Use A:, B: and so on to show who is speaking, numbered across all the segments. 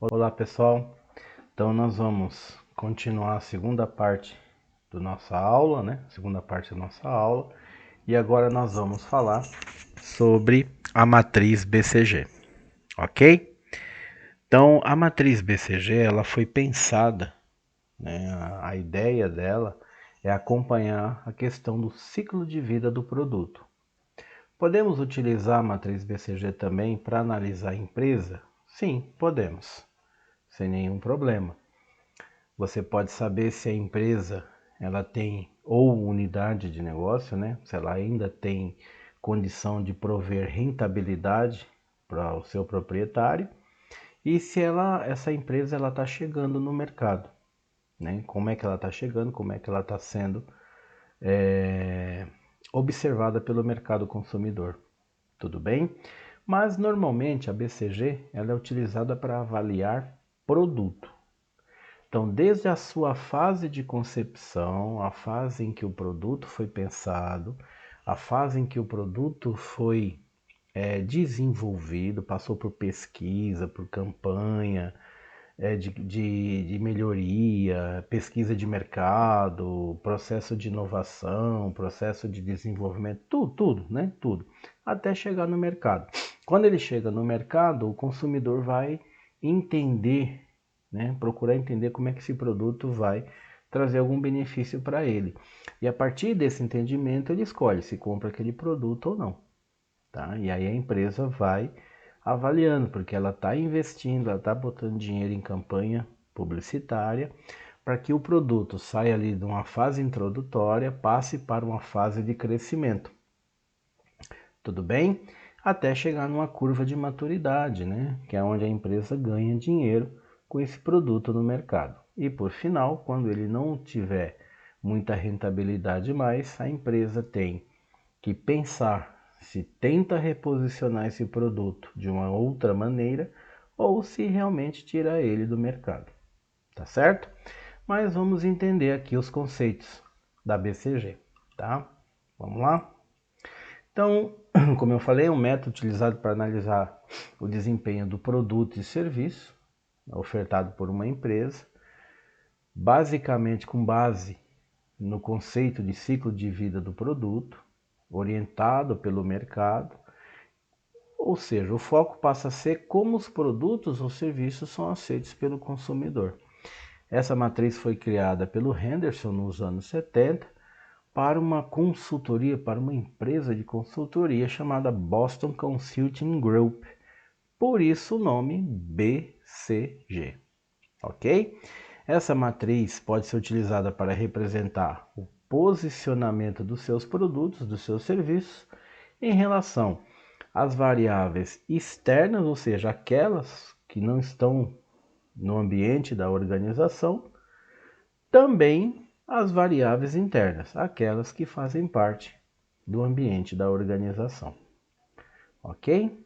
A: Olá pessoal, então nós vamos continuar a segunda parte da nossa aula, né? Segunda parte da nossa aula, e agora nós vamos falar sobre a matriz BCG, ok? Então a matriz BCG ela foi pensada, né? A ideia dela é acompanhar a questão do ciclo de vida do produto. Podemos utilizar a matriz BCG também para analisar a empresa? Sim, podemos, sem nenhum problema. Você pode saber se a empresa ela tem ou unidade de negócio, né? Se ela ainda tem condição de prover rentabilidade para o seu proprietário e se essa empresa ela está chegando no mercado, né? Como é que ela está chegando, como é que ela está sendo observada pelo mercado consumidor, tudo bem? Mas normalmente a BCG ela é utilizada para avaliar produto. Então, desde a sua fase de concepção, a fase em que o produto foi pensado, a fase em que o produto foi desenvolvido, passou por pesquisa, por campanha de melhoria, pesquisa de mercado, processo de inovação, processo de desenvolvimento, tudo, né? Tudo, até chegar no mercado. Quando ele chega no mercado, o consumidor vai entender, né? Procurar entender como é que esse produto vai trazer algum benefício para ele. E a partir desse entendimento, ele escolhe se compra aquele produto ou não. Tá? E aí a empresa vai avaliando, porque ela está investindo, ela está botando dinheiro em campanha publicitária para que o produto saia ali de uma fase introdutória, passe para uma fase de crescimento. Tudo bem? Até chegar numa curva de maturidade, né? Que é onde a empresa ganha dinheiro com esse produto no mercado. E por final, quando ele não tiver muita rentabilidade mais, a empresa tem que pensar se tenta reposicionar esse produto de uma outra maneira ou se realmente tira ele do mercado, tá certo? Mas vamos entender aqui os conceitos da BCG, tá? Vamos lá? Então, como eu falei, é um método utilizado para analisar o desempenho do produto e serviço ofertado por uma empresa, basicamente com base no conceito de ciclo de vida do produto, orientado pelo mercado, ou seja, o foco passa a ser como os produtos ou serviços são aceitos pelo consumidor. Essa matriz foi criada pelo Henderson nos anos 70 para uma consultoria, para uma empresa de consultoria chamada Boston Consulting Group. Por isso o nome BCG, ok? Essa matriz pode ser utilizada para representar o posicionamento dos seus produtos, dos seus serviços, em relação às variáveis externas, ou seja, aquelas que não estão no ambiente da organização, também as variáveis internas, aquelas que fazem parte do ambiente da organização. Ok?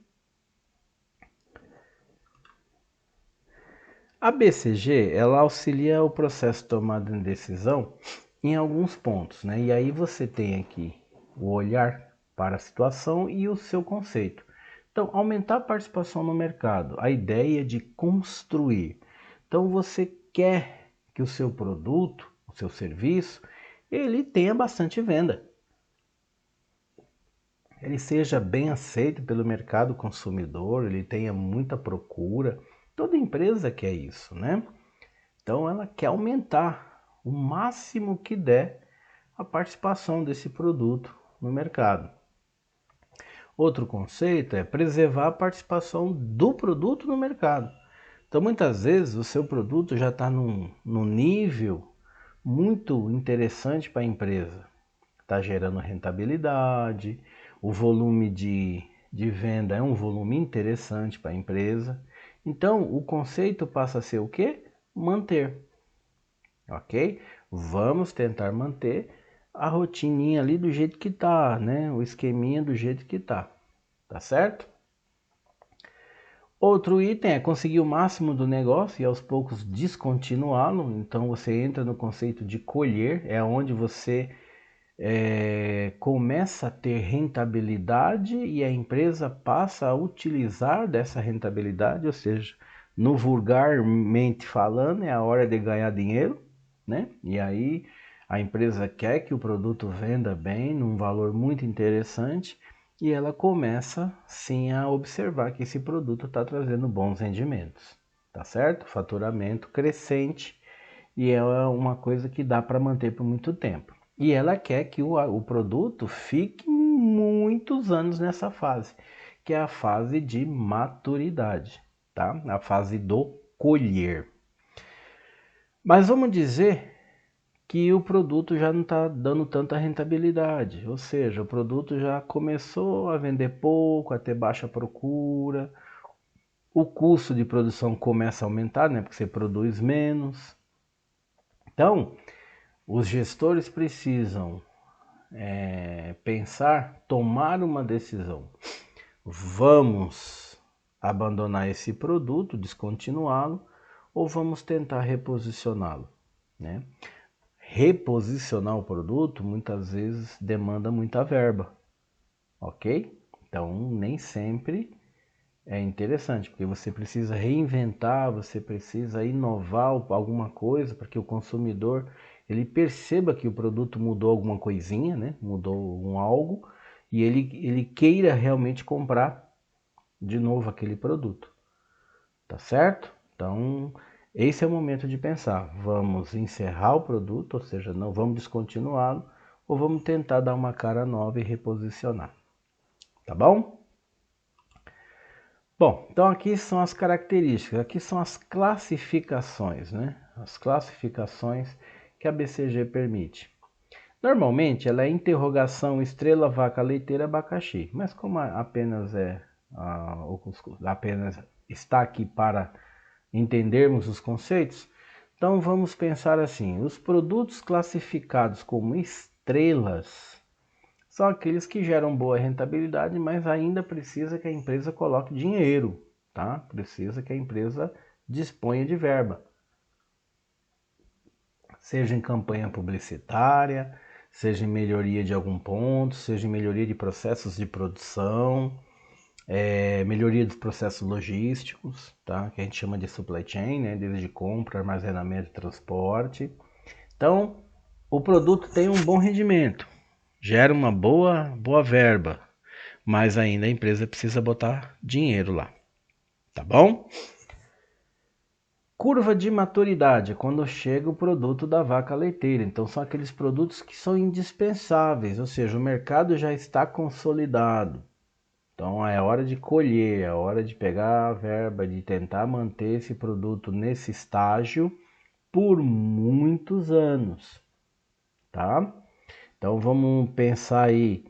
A: A BCG, ela auxilia o processo de tomada de decisão em alguns pontos, né? E aí você tem aqui o olhar para a situação e o seu conceito. Então, aumentar a participação no mercado, a ideia de construir. Então, você quer que o seu produto, o seu serviço, ele tenha bastante venda. Ele seja bem aceito pelo mercado consumidor, ele tenha muita procura. Toda empresa quer isso, né? Então ela quer aumentar o máximo que der a participação desse produto no mercado. Outro conceito é preservar a participação do produto no mercado. Então muitas vezes o seu produto já está num nível muito interessante para a empresa. Está gerando rentabilidade, o volume de venda é um volume interessante para a empresa. Então o conceito passa a ser o quê? Manter. Ok? Vamos tentar manter a rotininha ali do jeito que tá, né? O esqueminha do jeito que tá certo? Outro item é conseguir o máximo do negócio e aos poucos descontinuá-lo. Então você entra no conceito de colher, é onde você começa a ter rentabilidade e a empresa passa a utilizar dessa rentabilidade, ou seja, no vulgarmente falando, é a hora de ganhar dinheiro, né? E aí a empresa quer que o produto venda bem, num valor muito interessante, e ela começa sim a observar que esse produto está trazendo bons rendimentos, tá certo? Faturamento crescente, e é uma coisa que dá para manter por muito tempo. E ela quer que o produto fique muitos anos nessa fase, que é a fase de maturidade, tá? A fase do colher. Mas vamos dizer que o produto já não está dando tanta rentabilidade, ou seja, o produto já começou a vender pouco, a ter baixa procura, o custo de produção começa a aumentar, né? Porque você produz menos. Então, os gestores precisam pensar, tomar uma decisão. Vamos abandonar esse produto, descontinuá-lo, ou vamos tentar reposicioná-lo, né? Reposicionar o produto muitas vezes demanda muita verba, ok? Então nem sempre é interessante, porque você precisa reinventar, você precisa inovar alguma coisa para que o consumidor ele perceba que o produto mudou alguma coisinha, né? Mudou um algo e ele queira realmente comprar de novo aquele produto, tá certo? Então esse é o momento de pensar, vamos encerrar o produto, ou seja, não vamos descontinuá-lo, ou vamos tentar dar uma cara nova e reposicionar, tá bom? Bom, então aqui são as características, aqui são as classificações, né? As classificações que a BCG permite. Normalmente ela é interrogação, estrela, vaca, leiteira, abacaxi, mas como apenas está aqui para entendermos os conceitos, então vamos pensar assim, os produtos classificados como estrelas são aqueles que geram boa rentabilidade, mas ainda precisa que a empresa coloque dinheiro, tá? Precisa que a empresa disponha de verba. Seja em campanha publicitária, seja em melhoria de algum ponto, seja em melhoria de processos de produção, melhoria dos processos logísticos, tá? Que a gente chama de supply chain, né? Desde compra, armazenamento e transporte. Então, o produto tem um bom rendimento, gera uma boa verba, mas ainda a empresa precisa botar dinheiro lá, tá bom? Curva de maturidade é quando chega o produto da vaca leiteira. Então são aqueles produtos que são indispensáveis, ou seja, o mercado já está consolidado. Então é hora de colher, é hora de pegar a verba, de tentar manter esse produto nesse estágio por muitos anos, tá? Então vamos pensar aí,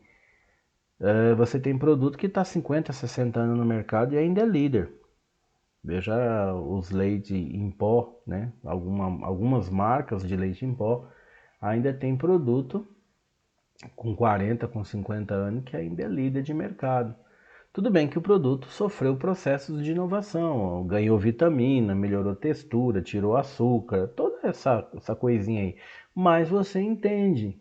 A: você tem produto que está 50, 60 anos no mercado e ainda é líder. Veja os leite em pó, né? Algumas marcas de leite em pó ainda tem produto com 40, com 50 anos que ainda é líder de mercado. Tudo bem que o produto sofreu processos de inovação, ganhou vitamina, melhorou textura, tirou açúcar, toda essa coisinha aí. Mas você entende,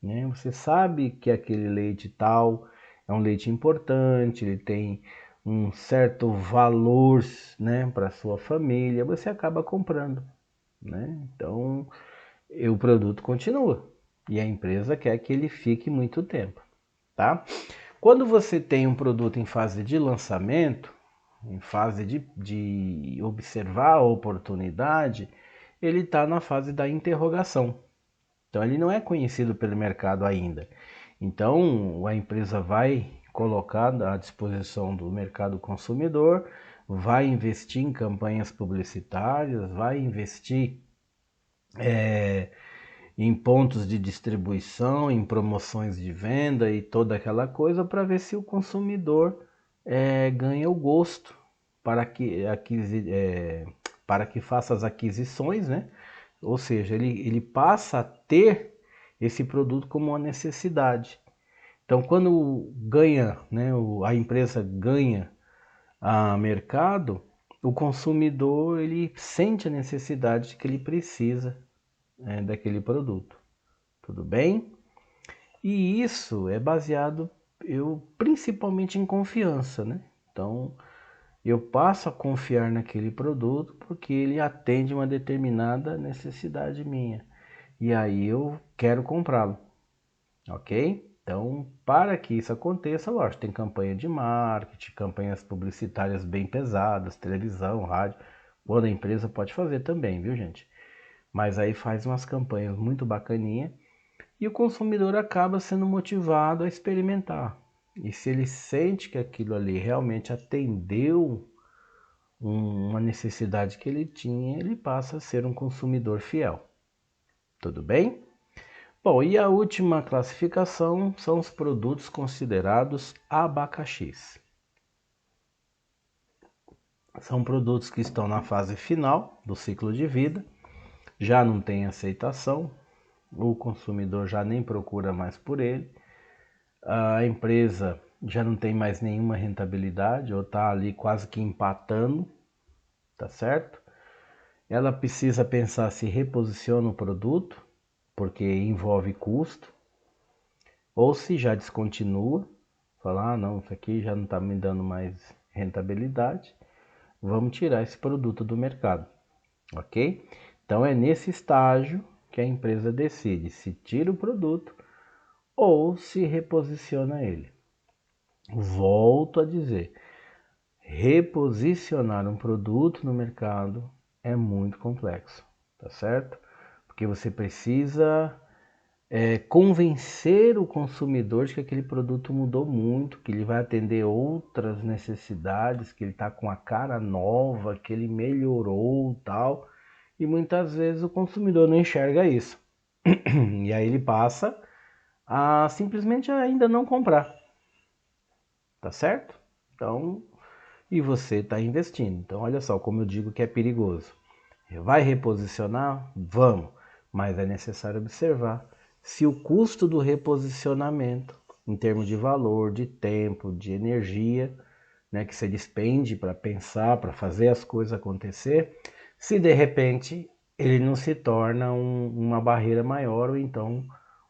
A: né? Você sabe que aquele leite tal é um leite importante, ele tem um certo valor, né, para sua família, você acaba comprando, né? Então, o produto continua e a empresa quer que ele fique muito tempo, tá? Quando você tem um produto em fase de lançamento, em fase de observar a oportunidade, ele está na fase da interrogação. Então ele não é conhecido pelo mercado ainda. Então a empresa vai colocar à disposição do mercado consumidor, vai investir em campanhas publicitárias, vai investir em pontos de distribuição, em promoções de venda e toda aquela coisa para ver se o consumidor ganha o gosto para para que faça as aquisições, né? Ou seja, ele passa a ter esse produto como uma necessidade. Então, quando ganha, né, a empresa ganha a mercado, o consumidor ele sente a necessidade de que ele precisa daquele produto. Tudo bem? E isso é baseado principalmente em confiança, né? Então, eu passo a confiar naquele produto porque ele atende uma determinada necessidade minha. E aí eu quero comprá-lo, ok? Então, para que isso aconteça, lógico, tem campanha de marketing, campanhas publicitárias bem pesadas, televisão, rádio. Quando a empresa pode fazer também, viu, gente? Mas aí faz umas campanhas muito bacaninha e o consumidor acaba sendo motivado a experimentar. E se ele sente que aquilo ali realmente atendeu uma necessidade que ele tinha, ele passa a ser um consumidor fiel. Tudo bem? Bom, e a última classificação são os produtos considerados abacaxis. São produtos que estão na fase final do ciclo de vida, já não tem aceitação, o consumidor já nem procura mais por ele, a empresa já não tem mais nenhuma rentabilidade ou está ali quase que empatando, tá certo? Ela precisa pensar se reposiciona o produto, porque envolve custo, ou se já descontinua, falar, ah, não, isso aqui já não está me dando mais rentabilidade, vamos tirar esse produto do mercado, ok? Então é nesse estágio que a empresa decide se tira o produto ou se reposiciona ele. Volto a dizer, reposicionar um produto no mercado é muito complexo, tá certo? Porque você precisa convencer o consumidor de que aquele produto mudou muito, que ele vai atender outras necessidades, que ele está com a cara nova, que ele melhorou tal. E muitas vezes o consumidor não enxerga isso. E aí ele passa a simplesmente ainda não comprar. Tá certo? Então, e você está investindo. Então, olha só como eu digo que é perigoso. Vai reposicionar? Vamos. Mas é necessário observar se o custo do reposicionamento, em termos de valor, de tempo, de energia, né, que você despende para pensar, para fazer as coisas acontecer, se de repente ele não se torna uma barreira maior ou então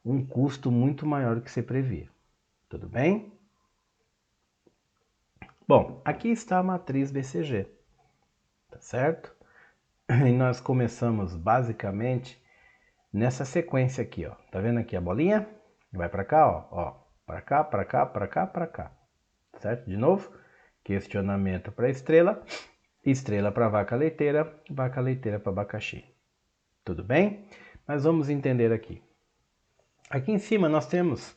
A: um custo muito maior do que você previa. Tudo bem? Bom, aqui está a matriz BCG, tá certo? E nós começamos basicamente nessa sequência aqui, ó. Tá vendo aqui a bolinha? Vai para cá, ó. Para cá, para cá, para cá, para cá. Certo? De novo, questionamento para estrela, estrela para vaca leiteira para abacaxi. Tudo bem? Mas vamos entender aqui. Aqui em cima nós temos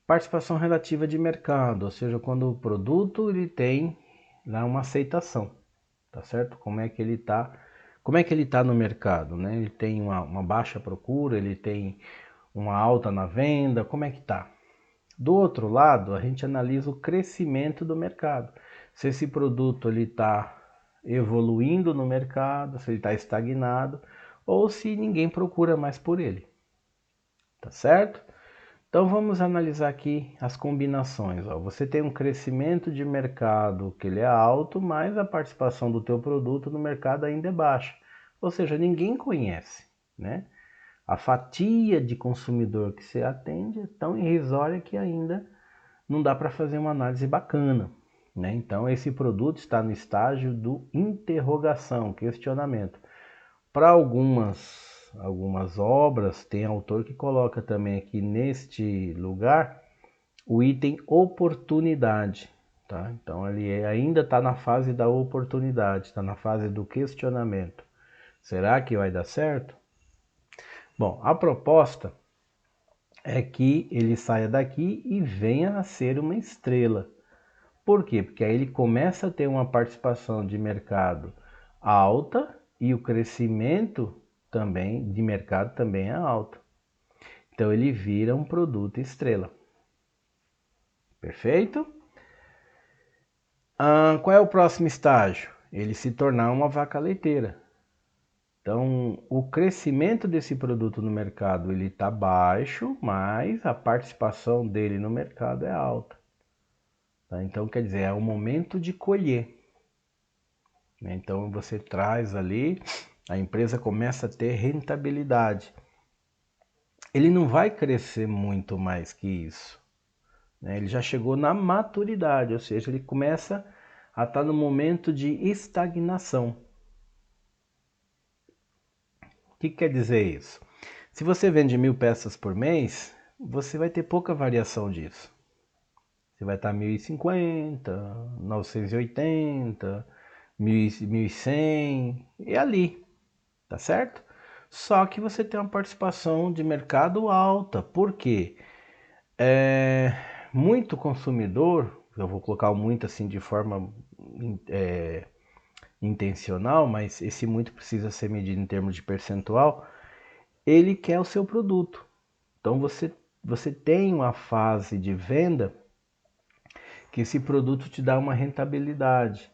A: participação relativa de mercado, ou seja, quando o produto ele tem lá uma aceitação, tá certo? Como é que ele tá no mercado, né? Ele tem uma baixa procura, ele tem uma alta na venda, como é que tá? Do outro lado, a gente analisa o crescimento do mercado. Se esse produto ele está evoluindo no mercado, se ele está estagnado, ou se ninguém procura mais por ele, tá certo? Então vamos analisar aqui as combinações. Ó. Você tem um crescimento de mercado que ele é alto, mas a participação do teu produto no mercado ainda é baixa. Ou seja, ninguém conhece, né? A fatia de consumidor que você atende é tão irrisória que ainda não dá para fazer uma análise bacana, né? Então esse produto está no estágio do interrogação, questionamento. Para algumas obras, tem autor que coloca também aqui neste lugar o item oportunidade, tá? Então ele ainda está na fase da oportunidade, está na fase do questionamento. Será que vai dar certo? Bom, a proposta é que ele saia daqui e venha a ser uma estrela. Por quê? Porque aí ele começa a ter uma participação de mercado alta e o crescimento também de mercado também é alto. Então ele vira um produto estrela. Perfeito? Qual é o próximo estágio? Ele se tornar uma vaca leiteira. Então, o crescimento desse produto no mercado ele está baixo, mas a participação dele no mercado é alta. Tá? Então, quer dizer, é o momento de colher. Então, você traz ali, a empresa começa a ter rentabilidade. Ele não vai crescer muito mais que isso. Ele já chegou na maturidade, ou seja, ele começa a estar no momento de estagnação. O que quer dizer isso? Se você vende 1.000 peças por mês, você vai ter pouca variação disso. Você vai estar 1.050, 980, 1.100 e ali, tá certo? Só que você tem uma participação de mercado alta. Por quê? Muito consumidor, eu vou colocar o muito assim de forma intencional, mas esse muito precisa ser medido em termos de percentual, ele quer o seu produto. Então você tem uma fase de venda que esse produto te dá uma rentabilidade,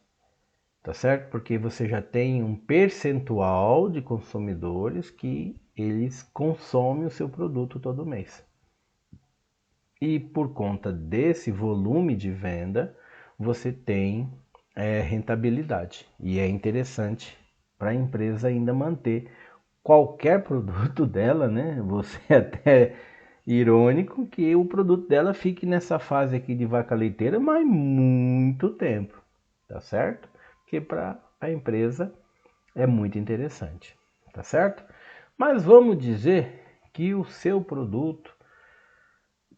A: tá certo? Porque você já tem um percentual de consumidores que eles consomem o seu produto todo mês. E por conta desse volume de venda, você tem rentabilidade. E é interessante para a empresa ainda manter qualquer produto dela, né? Você até irônico que o produto dela fique nessa fase aqui de vaca leiteira, mas muito tempo, tá certo? Porque para a empresa é muito interessante, tá certo? Mas vamos dizer que o seu produto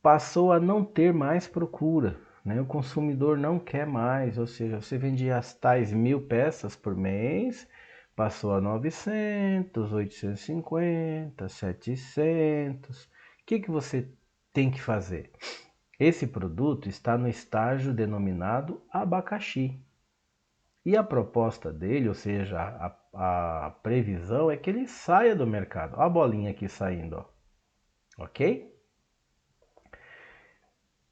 A: passou a não ter mais procura, né? O consumidor não quer mais, ou seja, você vendia as tais 1.000 peças por mês, passou a 900, 850, 700. O que você tem que fazer? Esse produto está no estágio denominado abacaxi. E a proposta dele, ou seja, a previsão é que ele saia do mercado. Olha a bolinha aqui saindo, ó. Ok?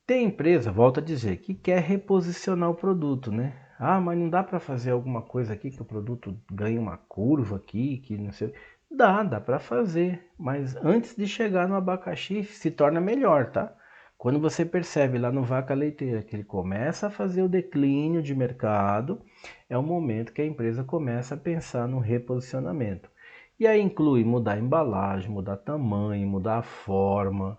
A: Tem empresa, volto a dizer, que quer reposicionar o produto, né? Ah, mas não dá para fazer alguma coisa aqui que o produto ganhe uma curva aqui, que não sei. Dá para fazer, mas antes de chegar no abacaxi se torna melhor, tá? Quando você percebe lá no vaca leiteira que ele começa a fazer o declínio de mercado, é o momento que a empresa começa a pensar no reposicionamento. E aí inclui mudar a embalagem, mudar tamanho, mudar a forma,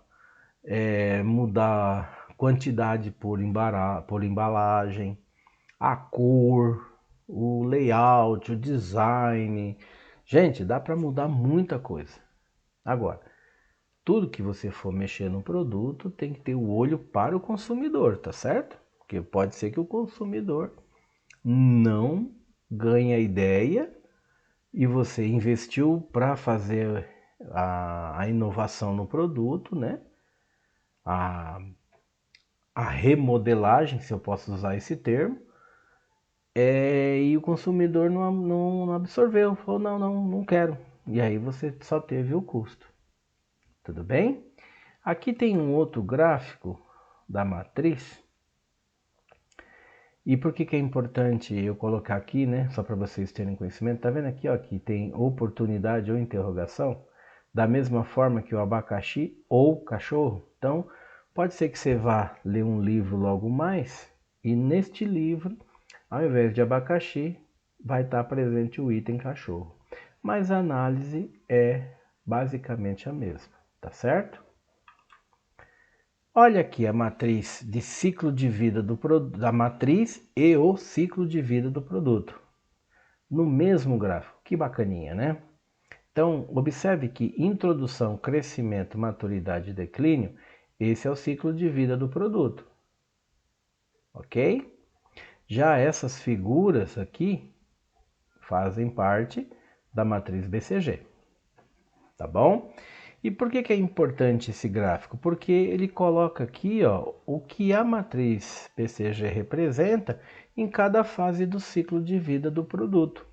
A: mudar quantidade por embalagem, a cor, o layout, o design. Gente, dá para mudar muita coisa. Agora, tudo que você for mexer no produto tem que ter o olho para o consumidor, tá certo? Porque pode ser que o consumidor não ganhe a ideia e você investiu para fazer a inovação no produto, né? A, a remodelagem, se eu posso usar esse termo, e o consumidor não absorveu, falou não quero. E aí você só teve o custo. Tudo bem? Aqui tem um outro gráfico da matriz. E por que é importante eu colocar aqui, né? Só para vocês terem conhecimento. Tá vendo aqui, ó, que tem oportunidade ou interrogação? Da mesma forma que o abacaxi ou cachorro. Então, pode ser que você vá ler um livro logo mais e neste livro, ao invés de abacaxi, vai estar presente o item cachorro. Mas a análise é basicamente a mesma, tá certo? Olha aqui a matriz de ciclo de vida do produto, da matriz e o ciclo de vida do produto. No mesmo gráfico, que bacaninha, né? Então, observe que introdução, crescimento, maturidade e declínio, esse é o ciclo de vida do produto. Ok? Já essas figuras aqui fazem parte da matriz BCG. Tá bom? E por que é importante esse gráfico? Porque ele coloca aqui, ó, o que a matriz BCG representa em cada fase do ciclo de vida do produto.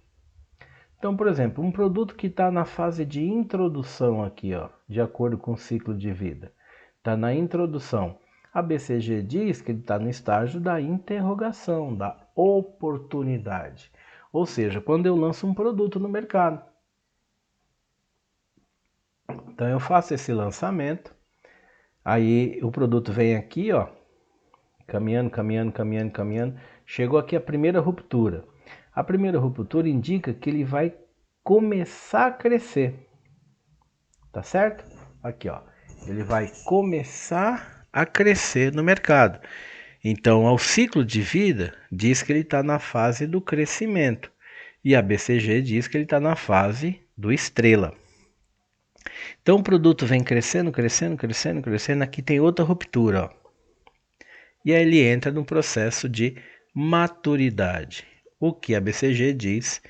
A: Então, por exemplo, um produto que está na fase de introdução aqui, ó, de acordo com o ciclo de vida, está na introdução. A BCG diz que ele está no estágio da interrogação, da oportunidade. Ou seja, quando eu lanço um produto no mercado. Então eu faço esse lançamento, aí o produto vem aqui, ó, caminhando, chegou aqui a primeira ruptura. A primeira ruptura indica que ele vai começar a crescer, tá certo? Aqui, ó, ele vai começar a crescer no mercado. Então, ao ciclo de vida, diz que ele está na fase do crescimento. E a BCG diz que ele está na fase do estrela. Então, o produto vem crescendo, crescendo, crescendo, crescendo. Aqui tem outra ruptura, ó. E aí ele entra no processo de maturidade. O que a BCG diz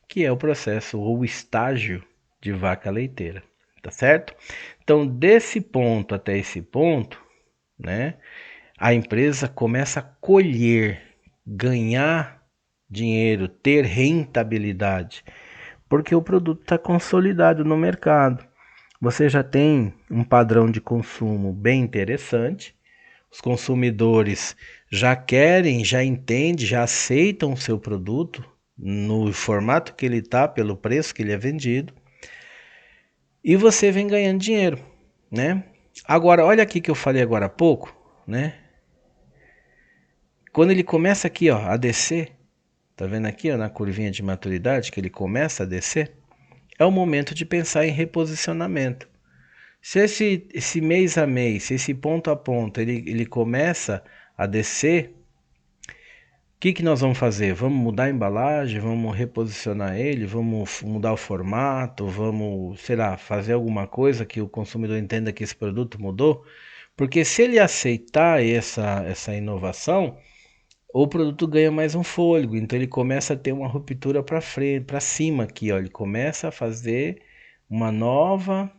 A: que é o processo ou o estágio de vaca leiteira. Tá certo? Então, desse ponto até esse ponto, né? A empresa começa a colher, ganhar dinheiro, ter rentabilidade, porque o produto está consolidado no mercado. Você já tem um padrão de consumo bem interessante, os consumidores já querem, já entendem, já aceitam o seu produto no formato que ele está, pelo preço que ele é vendido, e você vem ganhando dinheiro, né? Agora, olha aqui que eu falei agora há pouco, né? Quando ele começa aqui, ó, a descer, tá vendo aqui, ó, na curvinha de maturidade, que ele começa a descer, é o momento de pensar em reposicionamento. Se esse mês a mês, se esse ponto a ponto, ele começa a descer, o que nós vamos fazer? Vamos mudar a embalagem, vamos reposicionar ele, vamos mudar o formato, vamos, sei lá, fazer alguma coisa que o consumidor entenda que esse produto mudou? Porque se ele aceitar essa inovação, o produto ganha mais um fôlego, então ele começa a ter uma ruptura para frente, para cima aqui, ó, ele começa a fazer uma nova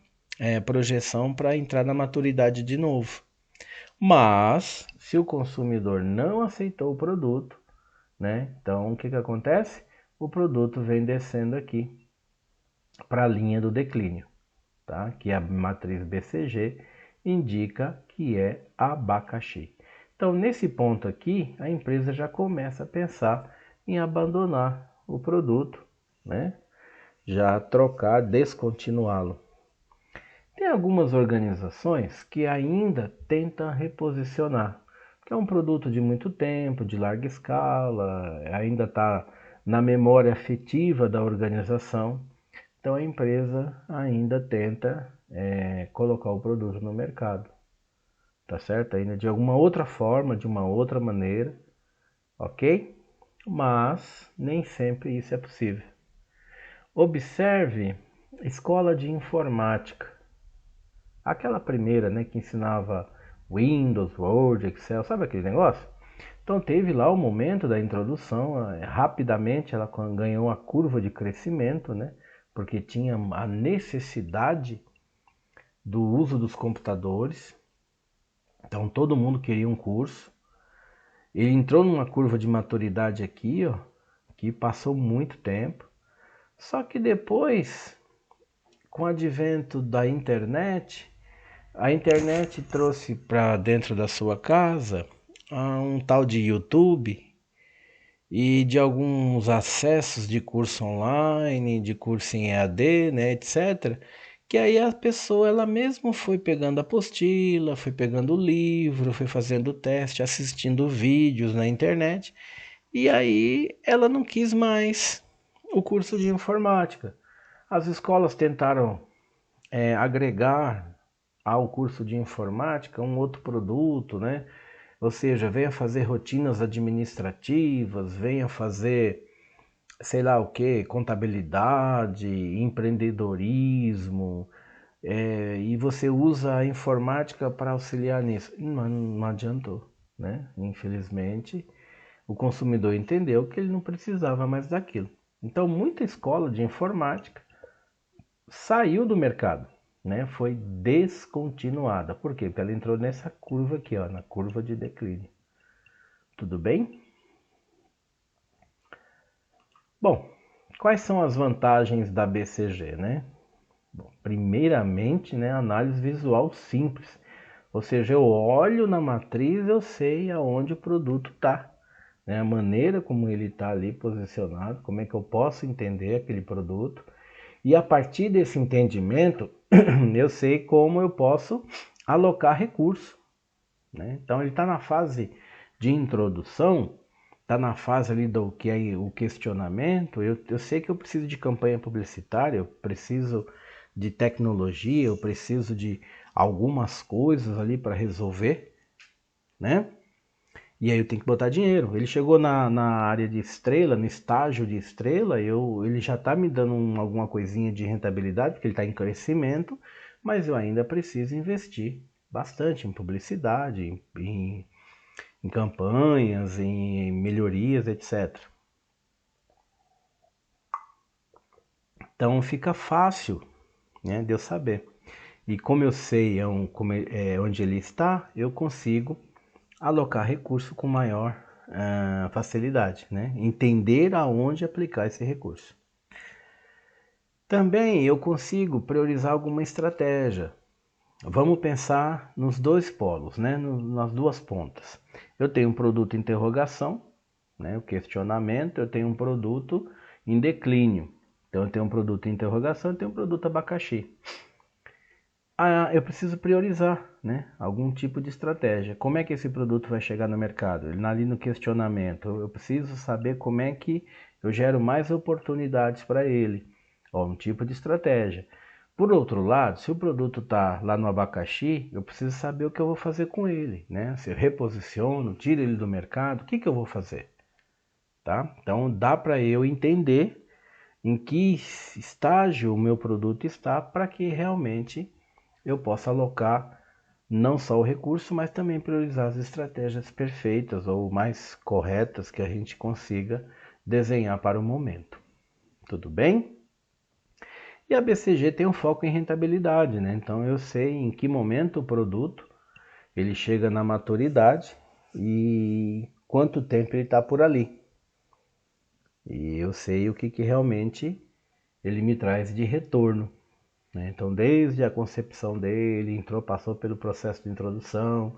A: projeção para entrar na maturidade de novo. Mas se o consumidor não aceitou o produto, né? Então o que acontece? O produto vem descendo aqui para a linha do declínio, tá? Que a matriz BCG indica que é abacaxi. Então, nesse ponto aqui, a empresa já começa a pensar em abandonar o produto, né? Já trocar, descontinuá-lo. Tem algumas organizações que ainda tentam reposicionar, que é um produto de muito tempo, de larga escala, ainda está na memória afetiva da organização. Então, a empresa ainda tenta colocar o produto no mercado. Tá certo? Ainda de alguma outra forma, de uma outra maneira, ok? Mas nem sempre isso é possível. Observe escola de informática. Aquela primeira, né, que ensinava Windows, Word, Excel, sabe aquele negócio? Então teve lá o momento da introdução, rapidamente ela ganhou a curva de crescimento, né? Porque tinha a necessidade do uso dos computadores. Então todo mundo queria um curso. Ele entrou numa curva de maturidade aqui, ó, que passou muito tempo. Só que depois, com o advento da internet, a internet trouxe para dentro da sua casa um tal de YouTube e de alguns acessos de curso online, de curso em EAD, né, etc. Que aí a pessoa ela mesma foi pegando a apostila, foi pegando o livro, foi fazendo o teste, assistindo vídeos na internet. E aí ela não quis mais o curso de informática. As escolas tentaram agregar ao curso de informática um outro produto, né? Ou seja, venha fazer rotinas administrativas, venha fazer, sei lá o que, contabilidade, empreendedorismo, e você usa a informática para auxiliar nisso. Não adiantou, né? Infelizmente, o consumidor entendeu que ele não precisava mais daquilo. Então, muita escola de informática saiu do mercado, né? Foi descontinuada. Por quê? Porque ela entrou nessa curva aqui, ó, na curva de declínio. Tudo bem? Bom, quais são as vantagens da BCG, né? Bom, primeiramente, né, análise visual simples. Ou seja, eu olho na matriz, eu sei aonde o produto está, né? A maneira como ele está ali posicionado, como é que eu posso entender aquele produto. E a partir desse entendimento, eu sei como eu posso alocar recurso, né? Então ele está na fase de introdução, está na fase ali do que é o questionamento. Eu sei que eu preciso de campanha publicitária, eu preciso de tecnologia, eu preciso de algumas coisas ali para resolver, né? E aí eu tenho que botar dinheiro. Ele chegou na área de estrela, no estágio de estrela, ele já está me dando alguma coisinha de rentabilidade, porque ele está em crescimento, mas eu ainda preciso investir bastante em publicidade, em campanhas, em melhorias, etc. Então fica fácil, né, de eu saber. E como eu sei onde ele está, eu consigo alocar recurso com maior facilidade, né? Entender aonde aplicar esse recurso. Também eu consigo priorizar alguma estratégia. Vamos pensar nos dois polos, né? Nas duas pontas. Eu tenho um produto interrogação, né? O questionamento, eu tenho um produto em declínio. Então eu tenho um produto interrogação e tenho um produto abacaxi. Eu preciso priorizar, né, algum tipo de estratégia. Como é que esse produto vai chegar no mercado? Ali no questionamento, eu preciso saber como é que eu gero mais oportunidades para ele. Ó, um tipo de estratégia. Por outro lado, se o produto está lá no abacaxi, eu preciso saber o que eu vou fazer com ele, né? Se eu reposiciono, tiro ele do mercado, o que eu vou fazer? Tá? Então dá para eu entender em que estágio o meu produto está para que realmente eu possa alocar não só o recurso, mas também priorizar as estratégias perfeitas ou mais corretas que a gente consiga desenhar para o momento. Tudo bem? E a BCG tem um foco em rentabilidade, né? Então eu sei em que momento o produto ele chega na maturidade e quanto tempo ele está por ali. E eu sei o que realmente ele me traz de retorno. Então, desde a concepção dele, passou pelo processo de introdução,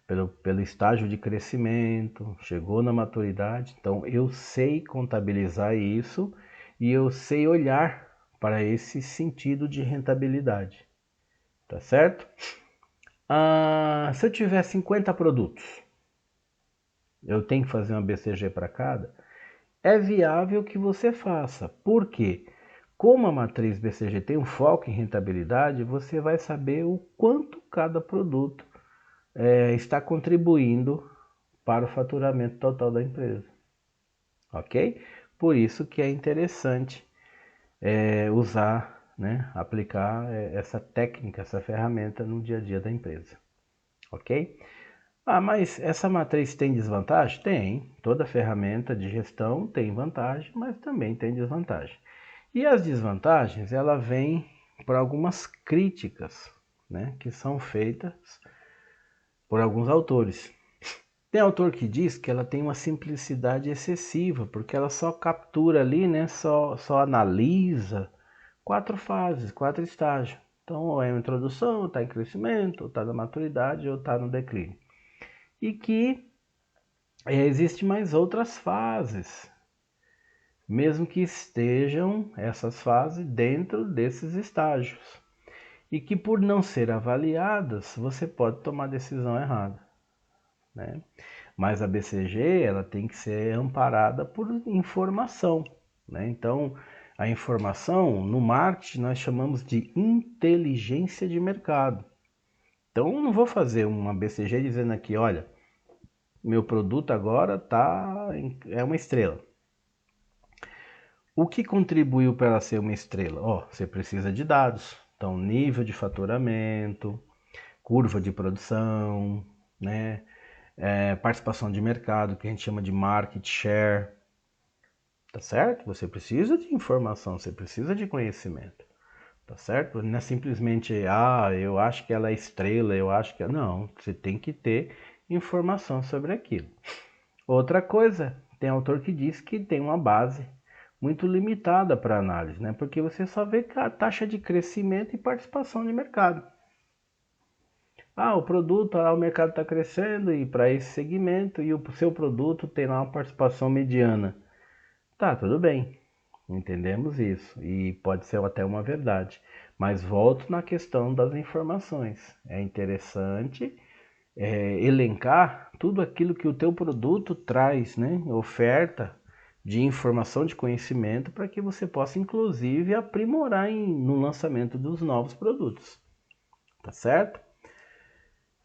A: pelo estágio de crescimento, chegou na maturidade. Então, eu sei contabilizar isso e eu sei olhar para esse sentido de rentabilidade. Tá certo? Se eu tiver 50 produtos, eu tenho que fazer uma BCG para cada? É viável que você faça. Por quê? Como a matriz BCG tem um foco em rentabilidade, você vai saber o quanto cada produto está contribuindo para o faturamento total da empresa. Ok? Por isso que é interessante usar, né, aplicar essa técnica, essa ferramenta no dia a dia da empresa. Ok? Mas essa matriz tem desvantagem? Tem. Toda ferramenta de gestão tem vantagem, mas também tem desvantagem. E as desvantagens, ela vem por algumas críticas, né, que são feitas por alguns autores. Tem autor que diz que ela tem uma simplicidade excessiva, porque ela só captura ali, né, só analisa 4 fases, 4 estágios. Então, ou é uma introdução, ou está em crescimento, ou está na maturidade, ou está no declínio. E que existem mais outras fases, mesmo que estejam essas fases dentro desses estágios. E que por não ser avaliadas, você pode tomar decisão errada, né? Mas a BCG, ela tem que ser amparada por informação, né? Então, a informação, no marketing, nós chamamos de inteligência de mercado. Então, eu não vou fazer uma BCG dizendo aqui, olha, meu produto agora é uma estrela. O que contribuiu para ela ser uma estrela? Você precisa de dados. Então, nível de faturamento, curva de produção, né? Participação de mercado, que a gente chama de market share. Tá certo? Você precisa de informação, você precisa de conhecimento. Tá certo? Não é simplesmente, eu acho que ela é estrela, eu acho que... Não, você tem que ter informação sobre aquilo. Outra coisa, tem autor que diz que tem uma base muito limitada para análise, né? Porque você só vê a taxa de crescimento e participação de mercado. O produto, o mercado está crescendo e para esse segmento e o seu produto tem lá uma participação mediana. Tá, tudo bem, entendemos isso e pode ser até uma verdade. Mas volto na questão das informações. É interessante elencar tudo aquilo que o teu produto traz, né? Oferta de informação, de conhecimento, para que você possa, inclusive, aprimorar no lançamento dos novos produtos. Tá certo?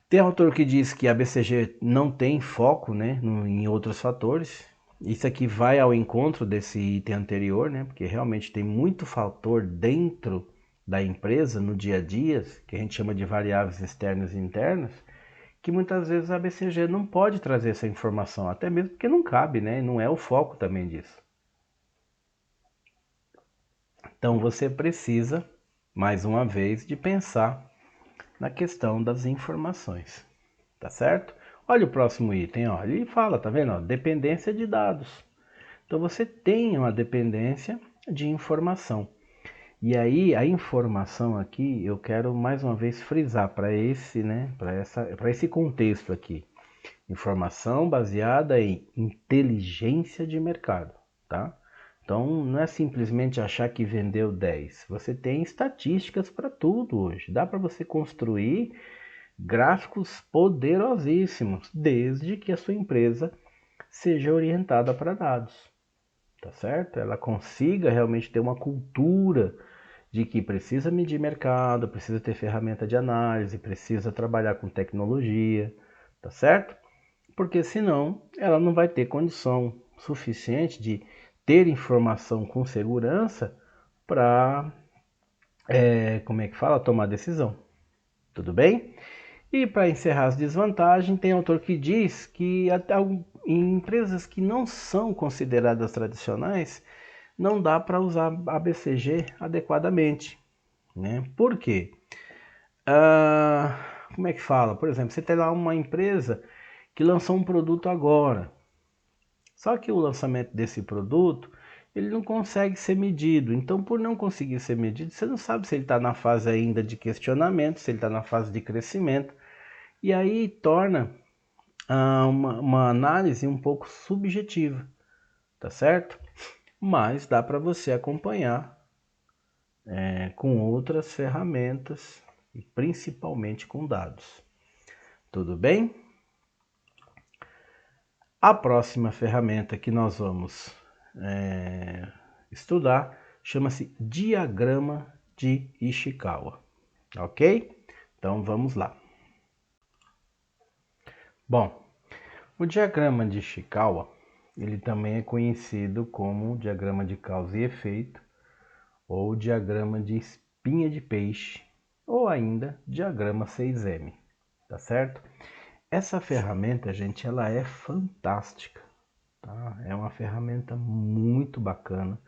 A: Tem autor que diz que a BCG não tem foco, né, em outros fatores. Isso aqui vai ao encontro desse item anterior, né, porque realmente tem muito fator dentro da empresa, no dia a dia, que a gente chama de variáveis externas e internas, que muitas vezes a BCG não pode trazer essa informação, até mesmo porque não cabe, né, não é o foco também disso. Então você precisa, mais uma vez, de pensar na questão das informações. Tá certo? Olha o próximo item, ó. Ele fala, tá vendo? Ó, dependência de dados. Então você tem uma dependência de informação. E aí a informação aqui, eu quero mais uma vez frisar para esse, né, para esse contexto aqui. Informação baseada em inteligência de mercado, tá? Então não é simplesmente achar que vendeu 10. Você tem estatísticas para tudo hoje. Dá para você construir gráficos poderosíssimos, desde que a sua empresa seja orientada para dados, tá certo? Ela consiga realmente ter uma cultura de que precisa medir mercado, precisa ter ferramenta de análise, precisa trabalhar com tecnologia, tá certo? Porque senão ela não vai ter condição suficiente de ter informação com segurança para, como é que fala, tomar decisão. Tudo bem? E para encerrar as desvantagens, tem autor que diz que até em empresas que não são consideradas tradicionais, não dá para usar a BCG adequadamente. Né? Por quê? Como é que fala? Por exemplo, você tem lá uma empresa que lançou um produto agora. Só que o lançamento desse produto, ele não consegue ser medido. Então, por não conseguir ser medido, você não sabe se ele está na fase ainda de questionamento, se ele está na fase de crescimento. E aí torna uma análise um pouco subjetiva, tá certo? Mas dá para você acompanhar com outras ferramentas e principalmente com dados. Tudo bem? A próxima ferramenta que nós vamos estudar chama-se diagrama de Ishikawa, ok? Então vamos lá. Bom, o diagrama de Ishikawa, ele também é conhecido como diagrama de causa e efeito, ou diagrama de espinha de peixe, ou ainda diagrama 6M, tá certo? Essa ferramenta, gente, ela é fantástica, tá? É uma ferramenta muito bacana.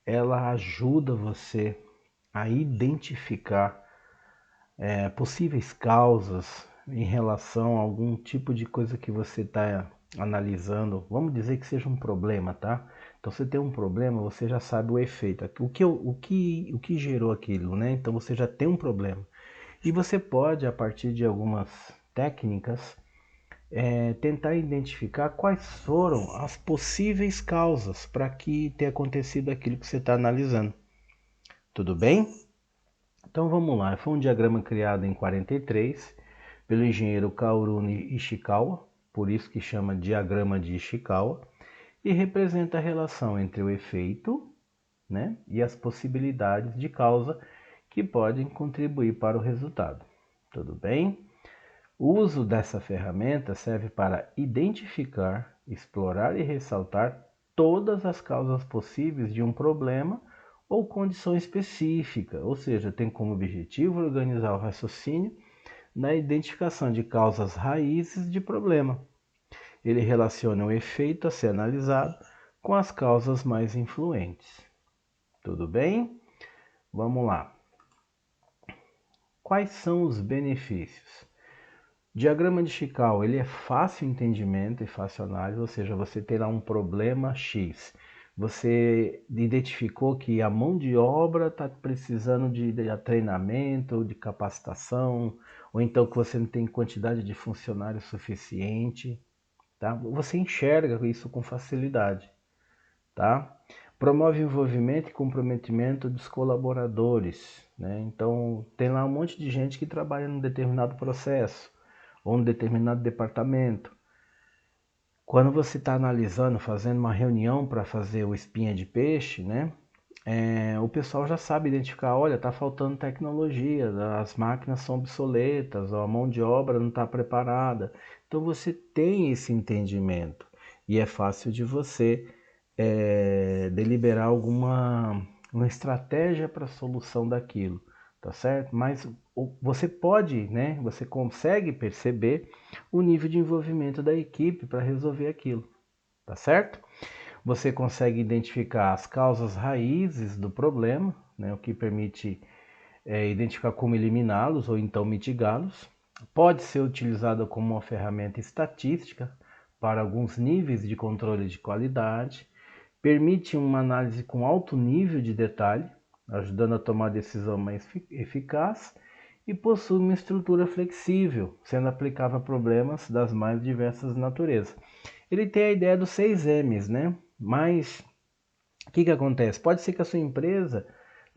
A: Ela ajuda você a identificar possíveis causas em relação a algum tipo de coisa que você está analisando. Vamos dizer que seja um problema, tá? Então você tem um problema, você já sabe o efeito, o que gerou aquilo, né? Então você já tem um problema. E você pode, a partir de algumas técnicas, tentar identificar quais foram as possíveis causas para que tenha acontecido aquilo que você está analisando. Tudo bem? Então vamos lá. Foi um diagrama criado em 43 pelo engenheiro Kaorune Ishikawa, por isso que chama diagrama de Ishikawa, e representa a relação entre o efeito, né, e as possibilidades de causa que podem contribuir para o resultado. Tudo bem? O uso dessa ferramenta serve para identificar, explorar e ressaltar todas as causas possíveis de um problema ou condição específica, ou seja, tem como objetivo organizar o raciocínio na identificação de causas raízes de problema. Ele relaciona o efeito a ser analisado com as causas mais influentes. Tudo bem? Vamos lá. Quais são os benefícios? Diagrama de Ishikawa, ele é fácil entendimento e fácil análise, ou seja, você terá um problema X. Você identificou que a mão de obra está precisando de treinamento, de capacitação, ou então que você não tem quantidade de funcionários suficiente, tá? Você enxerga isso com facilidade, tá? Promove envolvimento e comprometimento dos colaboradores, né? Então, tem lá um monte de gente que trabalha num determinado processo ou um determinado departamento. Quando você está analisando, fazendo uma reunião para fazer o espinha de peixe, né? o pessoal já sabe identificar, olha, está faltando tecnologia, as máquinas são obsoletas, a mão de obra não está preparada. Então você tem esse entendimento e é fácil de você deliberar uma estratégia para a solução daquilo, tá certo? Mas você pode, né? Você consegue perceber o nível de envolvimento da equipe para resolver aquilo, tá certo? Você consegue identificar as causas raízes do problema, né, o que permite identificar como eliminá-los ou então mitigá-los. Pode ser utilizado como uma ferramenta estatística para alguns níveis de controle de qualidade. Permite uma análise com alto nível de detalhe, ajudando a tomar decisão mais eficaz. E possui uma estrutura flexível, sendo aplicável a problemas das mais diversas naturezas. Ele tem a ideia dos 6 M's, né? Mas o que acontece? Pode ser que a sua empresa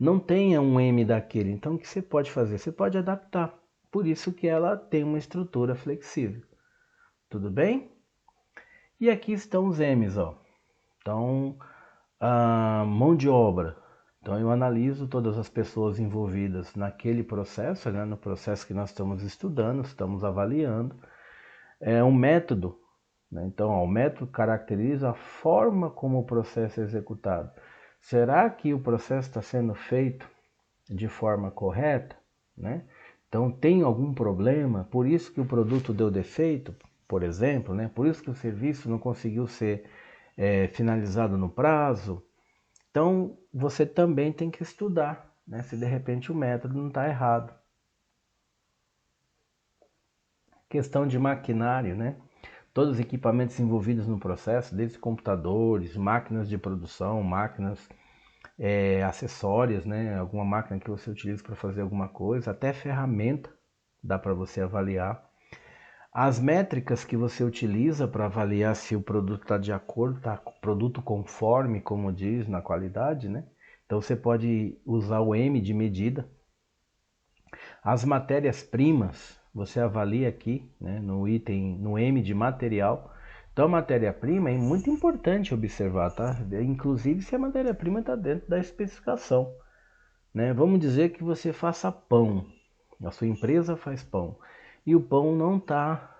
A: não tenha um M daquele. Então o que você pode fazer? Você pode adaptar. Por isso que ela tem uma estrutura flexível. Tudo bem? E aqui estão os M's, ó. Então, a mão de obra. Então eu analiso todas as pessoas envolvidas naquele processo, né? No processo que nós estamos estudando, estamos avaliando. É um método. Então, ó, o método caracteriza a forma como o processo é executado. Será que o processo está sendo feito de forma correta? Né? Então, tem algum problema? Por isso que o produto deu defeito, por exemplo, né? Por isso que o serviço não conseguiu ser finalizado no prazo. Então, você também tem que estudar, né? Se de repente o método não está errado. Questão de maquinário, né? Todos os equipamentos envolvidos no processo, desde computadores, máquinas de produção, máquinas acessórias, né? Alguma máquina que você utiliza para fazer alguma coisa, até ferramenta dá para você avaliar. As métricas que você utiliza para avaliar se o produto está de acordo, está produto conforme, como diz, na qualidade, né? Então você pode usar o M de medida. As matérias-primas, você avalia aqui, né, no item, no M de material. Então, a matéria-prima é muito importante observar, tá? Inclusive se a matéria-prima está dentro da especificação, né? Vamos dizer que você faça pão, a sua empresa faz pão, e o pão não está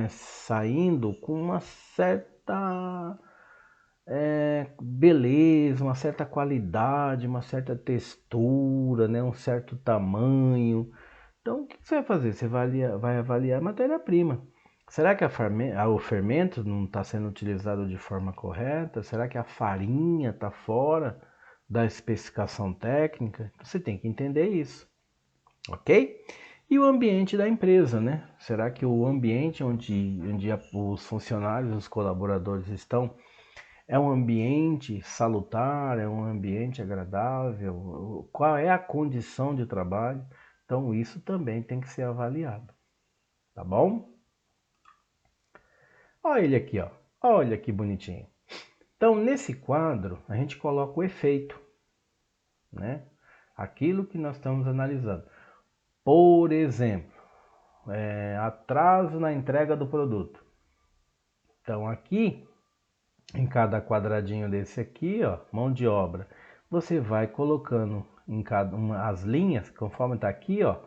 A: saindo com uma certa beleza, uma certa qualidade, uma certa textura, né? Um certo tamanho. Então, o que você vai fazer? Você vai avaliar a matéria-prima. Será que o fermento não está sendo utilizado de forma correta? Será que a farinha está fora da especificação técnica? Você tem que entender isso, ok? E o ambiente da empresa, né? Será que o ambiente onde os funcionários, os colaboradores estão, é um ambiente salutar, é um ambiente agradável? Qual é a condição de trabalho? Então isso também tem que ser avaliado, tá bom? Olha ele aqui, ó. Olha que bonitinho. Então nesse quadro a gente coloca o efeito, né? Aquilo que nós estamos analisando. Por exemplo, atraso na entrega do produto. Então aqui, em cada quadradinho desse aqui, ó, mão de obra, você vai colocando em cada uma as linhas, conforme está aqui, ó,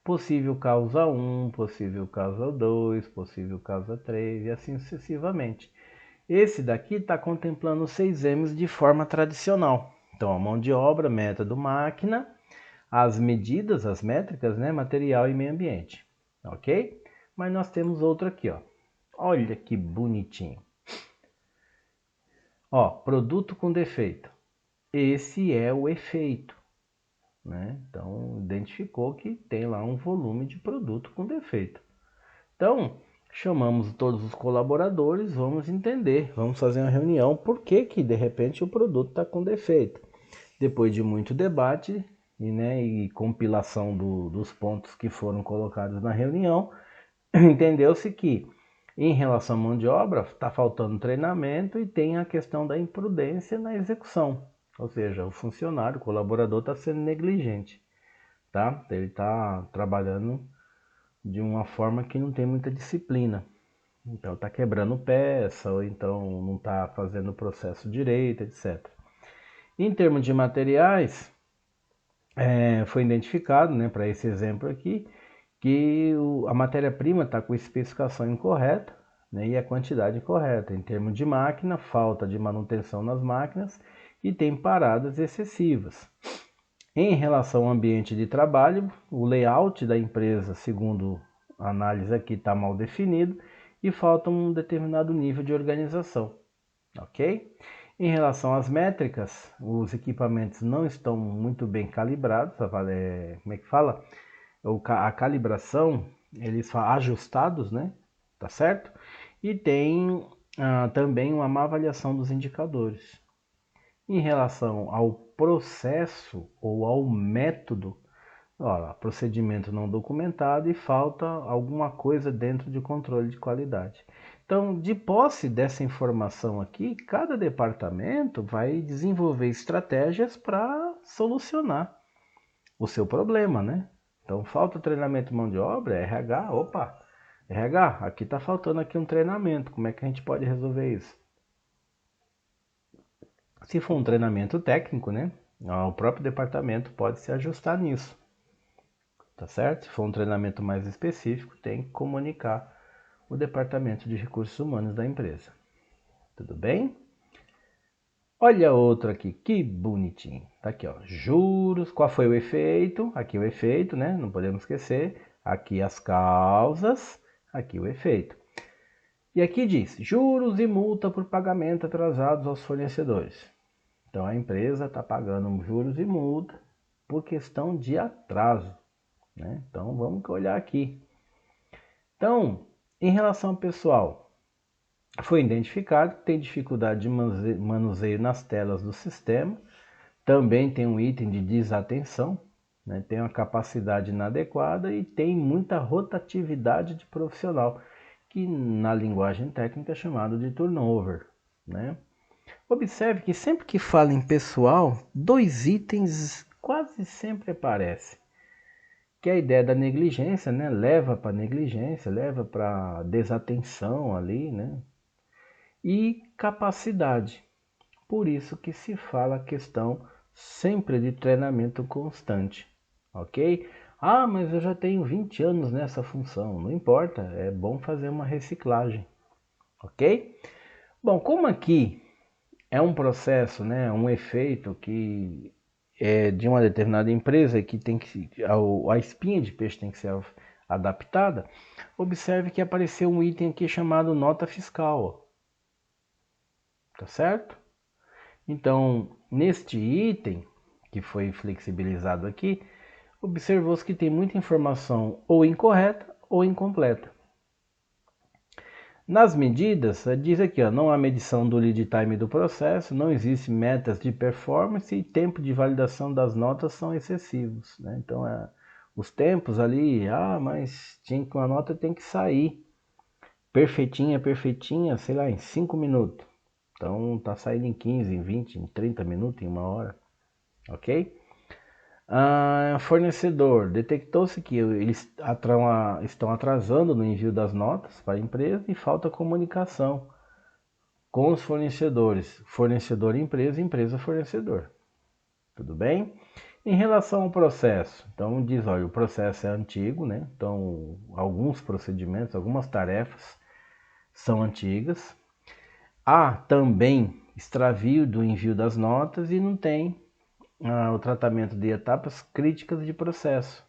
A: possível causa 1, possível causa 2, possível causa 3 e assim sucessivamente. Esse daqui está contemplando os 6 M's de forma tradicional. Então, a mão de obra, método, máquina, as medidas, as métricas, né, material e meio ambiente, ok? Mas nós temos outro aqui, ó. Olha que bonitinho. Ó, produto com defeito. Esse é o efeito, né? Então, identificou que tem lá um volume de produto com defeito. Então, chamamos todos os colaboradores, vamos entender, vamos fazer uma reunião, por que que de repente o produto está com defeito. Depois de muito debate e compilação dos pontos que foram colocados na reunião, entendeu-se que em relação à mão de obra, está faltando treinamento e tem a questão da imprudência na execução. Ou seja, o funcionário, o colaborador está sendo negligente, tá? Ele está trabalhando de uma forma que não tem muita disciplina. Então está quebrando peça, ou então não está fazendo o processo direito, etc. Em termos de materiais, foi identificado, né, para esse exemplo aqui, que a matéria-prima está com especificação incorreta, né, e a quantidade incorreta. Em termos de máquina, falta de manutenção nas máquinas e tem paradas excessivas. Em relação ao ambiente de trabalho, o layout da empresa, segundo a análise aqui, está mal definido e falta um determinado nível de organização, ok? Em relação às métricas, os equipamentos não estão muito bem calibrados, como é que fala? A calibração, eles falam ajustados, né? Tá certo? E tem também uma má avaliação dos indicadores. Em relação ao processo ou ao método, procedimento não documentado e falta alguma coisa dentro de controle de qualidade. Então, de posse dessa informação aqui, cada departamento vai desenvolver estratégias para solucionar o seu problema, né? Então, falta treinamento de mão de obra, RH, RH, aqui está faltando aqui um treinamento, como é que a gente pode resolver isso? Se for um treinamento técnico, né? O próprio departamento pode se ajustar nisso. Tá certo? Se for um treinamento mais específico, tem que comunicar o departamento de recursos humanos da empresa. Tudo bem? Olha outro aqui, que bonitinho. Tá aqui, ó, juros. Qual foi o efeito? Aqui o efeito, né? Não podemos esquecer. Aqui as causas, aqui o efeito. E aqui diz, juros e multa por pagamento atrasados aos fornecedores. Então a empresa está pagando juros e multa por questão de atraso. Né? Então vamos olhar aqui. Então, em relação ao pessoal, foi identificado que tem dificuldade de manuseio nas telas do sistema, também tem um item de desatenção, né? Tem uma capacidade inadequada e tem muita rotatividade de profissional, que na linguagem técnica é chamado de turnover. Né? Observe que sempre que fala em pessoal, dois itens quase sempre aparecem. Que é a ideia da negligência, né? Leva para negligência, leva para desatenção ali, né? E capacidade. Por isso que se fala a questão sempre de treinamento constante, ok? Ah, mas eu já tenho 20 anos nessa função. Não importa, é bom fazer uma reciclagem, ok? Bom, como aqui é um processo, né? Um efeito que de uma determinada empresa que tem que a espinha de peixe tem que ser adaptada, observe que apareceu um item aqui chamado nota fiscal, tá certo? Então, neste item que foi flexibilizado aqui, observou-se que tem muita informação ou incorreta ou incompleta. Nas medidas, diz aqui, ó, não há medição do lead time do processo, não existe metas de performance e tempo de validação das notas são excessivos. Né? Então, os tempos ali, mas uma nota tem que sair perfeitinha, perfeitinha, sei lá, em 5 minutos. Então, tá saindo em 15, em 20, em 30 minutos, em 1 hora. Ok? Fornecedor, detectou-se que eles estão atrasando no envio das notas para a empresa e falta comunicação com os fornecedores, fornecedor empresa, empresa fornecedor. Tudo bem? Em relação ao processo, então diz, olha, o processo é antigo, né? Então alguns procedimentos, algumas tarefas são antigas. Há também extravio do envio das notas e não tem o tratamento de etapas críticas de processo,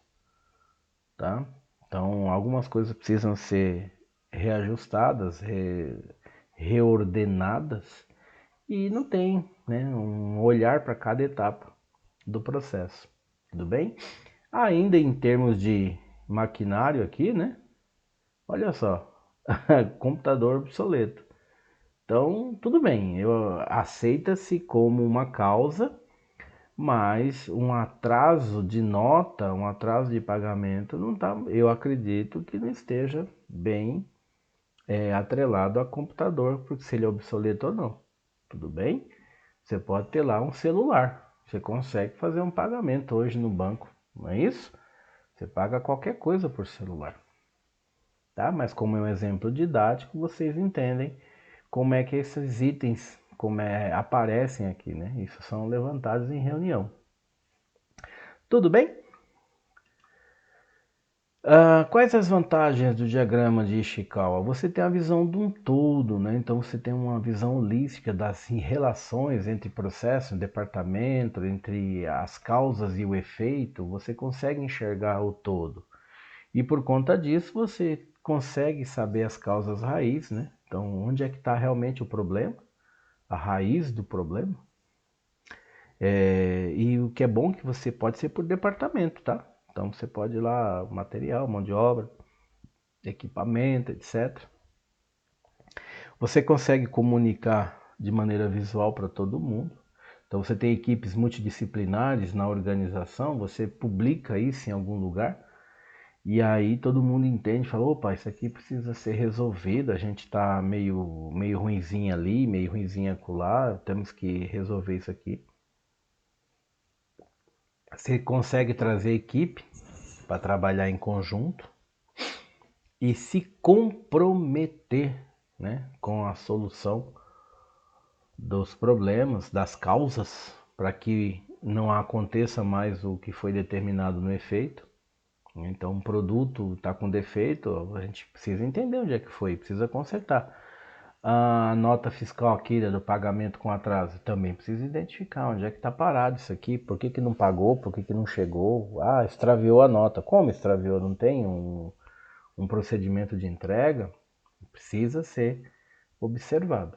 A: tá? Então, algumas coisas precisam ser reajustadas, reordenadas e não tem, né, um olhar para cada etapa do processo, tudo bem? Ainda em termos de maquinário aqui, né? Olha só, computador obsoleto. Então, tudo bem, aceita-se como uma causa, mas um atraso de nota, um atraso de pagamento, não tá, eu acredito que não esteja bem atrelado a computador, porque se ele é obsoleto ou não. Tudo bem? Você pode ter lá um celular, você consegue fazer um pagamento hoje no banco, não é isso? Você paga qualquer coisa por celular. Tá? Mas como é um exemplo didático, vocês entendem como é que esses itens aparecem aqui, né? Isso são levantados em reunião. Tudo bem? Quais as vantagens do diagrama de Ishikawa? Você tem a visão de um todo, né? Então você tem uma visão holística das relações entre processo, departamento, entre as causas e o efeito. Você consegue enxergar o todo. E por conta disso você consegue saber as causas raiz, né? Então onde é que está realmente o problema? A raiz do problema. E o que é bom é que você pode ser por departamento, tá? Então você pode ir lá, material, mão de obra, equipamento, etc. Você consegue comunicar de maneira visual para todo mundo. Então você tem equipes multidisciplinares na organização, você publica isso em algum lugar e aí todo mundo entende, fala, opa, isso aqui precisa ser resolvido, a gente está meio ruinzinho ali, meio ruinzinho acolá, temos que resolver isso aqui. Você consegue trazer equipe para trabalhar em conjunto e se comprometer, né, com a solução dos problemas, das causas, para que não aconteça mais o que foi determinado no efeito. Então, um produto está com defeito, a gente precisa entender onde é que foi, precisa consertar. A nota fiscal aqui do pagamento com atraso, também precisa identificar onde é que está parado isso aqui, por que não pagou, por que não chegou. Ah, extraviou a nota. Como extraviou? Não tem um procedimento de entrega? Precisa ser observado,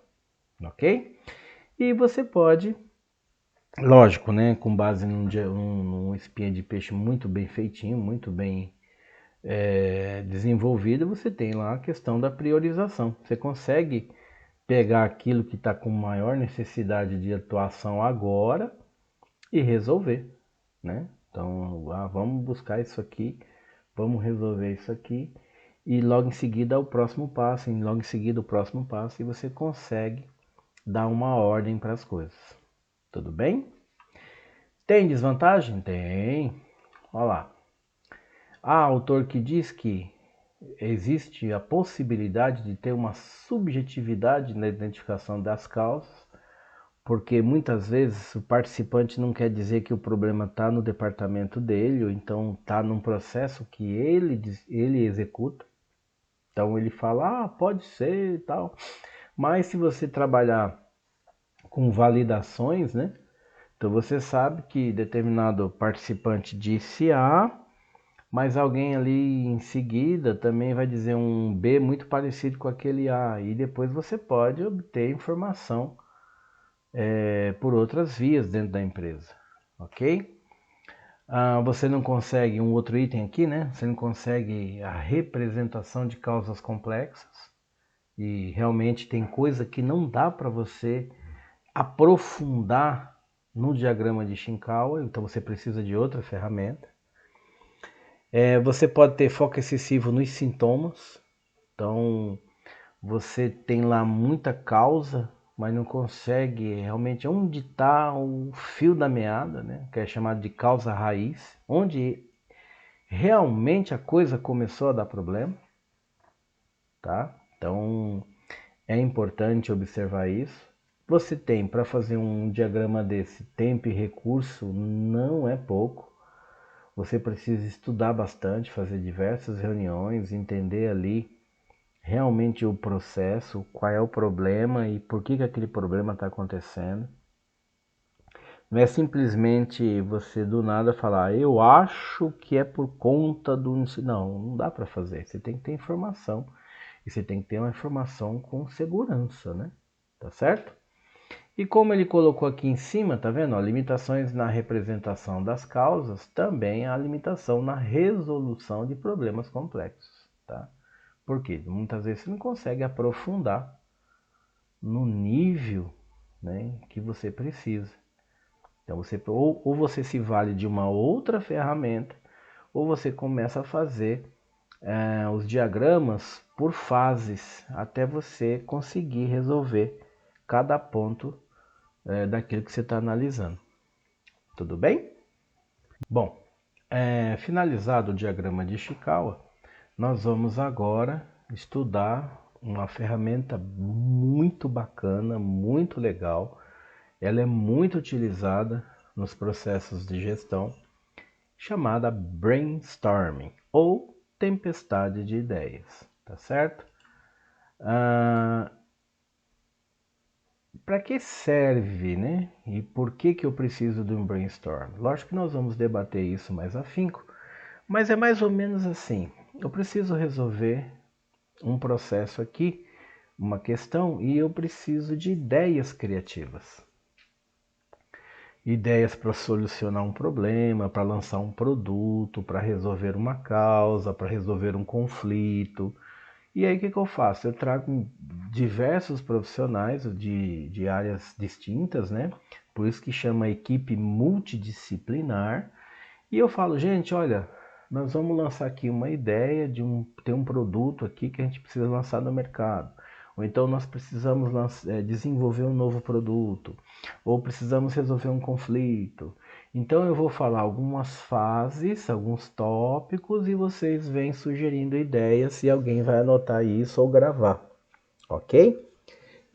A: ok? E você pode, lógico, né, com base num espinha de peixe muito bem feitinho, muito bem desenvolvido, você tem lá a questão da priorização. Você consegue pegar aquilo que está com maior necessidade de atuação agora e resolver, né? Então, vamos buscar isso aqui, vamos resolver isso aqui e logo em seguida o próximo passo, e logo em seguida o próximo passo e você consegue dar uma ordem para as coisas. Tudo bem? Tem desvantagem? Tem. Olha lá. Há autor que diz que existe a possibilidade de ter uma subjetividade na identificação das causas, porque muitas vezes o participante não quer dizer que o problema está no departamento dele, ou então está num processo que ele executa. Então ele fala, pode ser e tal. Mas se você trabalhar com validações, né? Então você sabe que determinado participante disse A, mas alguém ali em seguida também vai dizer um B muito parecido com aquele A. E depois você pode obter informação por outras vias dentro da empresa, ok? Você não consegue um outro item aqui, né? Você não consegue a representação de causas complexas. E realmente tem coisa que não dá para você aprofundar no diagrama de Shinkawa, então você precisa de outra ferramenta. Você pode ter foco excessivo nos sintomas, então você tem lá muita causa, mas não consegue realmente onde está o fio da meada, né? Que é chamado de causa raiz, onde realmente a coisa começou a dar problema, tá? Então é importante observar isso. Você tem para fazer um diagrama desse tempo e recurso não é pouco. Você precisa estudar bastante, fazer diversas reuniões, entender ali realmente o processo, qual é o problema e por que aquele problema está acontecendo. Não é simplesmente você do nada falar, eu acho que é por conta do... Não dá para fazer. Você tem que ter informação. E você tem que ter uma informação com segurança, né? Tá certo? E como ele colocou aqui em cima, tá vendo? Ó, limitações na representação das causas, também há limitação na resolução de problemas complexos, tá? Por quê? Muitas vezes você não consegue aprofundar no nível, né, que você precisa. Então você ou você se vale de uma outra ferramenta, ou você começa a fazer os diagramas por fases, até você conseguir resolver cada ponto daquilo que você está analisando. Tudo bem? Bom, finalizado o diagrama de Ishikawa, nós vamos agora estudar uma ferramenta muito bacana, muito legal. Ela é muito utilizada nos processos de gestão, chamada brainstorming ou tempestade de ideias, tá certo? Para que serve, né? E por que eu preciso de um brainstorm? Lógico que nós vamos debater isso mais afinco, mas é mais ou menos assim. Eu preciso resolver um processo aqui, uma questão, e eu preciso de ideias criativas. Ideias para solucionar um problema, para lançar um produto, para resolver uma causa, para resolver um conflito. E aí o que eu faço? Eu trago diversos profissionais de áreas distintas, né? Por isso que chama equipe multidisciplinar. E eu falo, gente, olha, nós vamos lançar aqui uma ideia ter um produto aqui que a gente precisa lançar no mercado. Ou então nós precisamos desenvolver um novo produto. Ou precisamos resolver um conflito. Então eu vou falar algumas fases, alguns tópicos e vocês vêm sugerindo ideias se alguém vai anotar isso ou gravar, ok?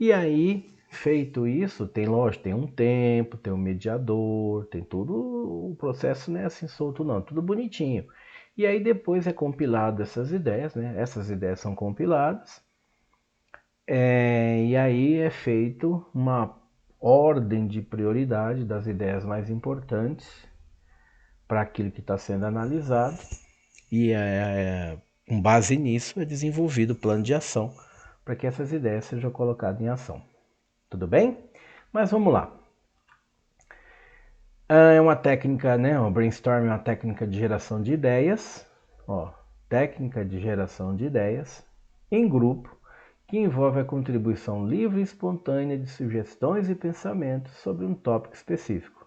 A: E aí, feito isso, tem lógico, tem um tempo, tem um mediador, tem tudo, o processo não é assim solto não, tudo bonitinho. E aí depois é compilado essas ideias, né? Essas ideias são compiladas, e aí é feito uma ordem de prioridade das ideias mais importantes para aquilo que está sendo analisado e com base nisso é desenvolvido o plano de ação para que essas ideias sejam colocadas em ação. Tudo bem? Mas vamos lá. É uma técnica, né? O brainstorming é uma técnica de geração de ideias. Ó, técnica de geração de ideias em grupo que envolve a contribuição livre e espontânea de sugestões e pensamentos sobre um tópico específico.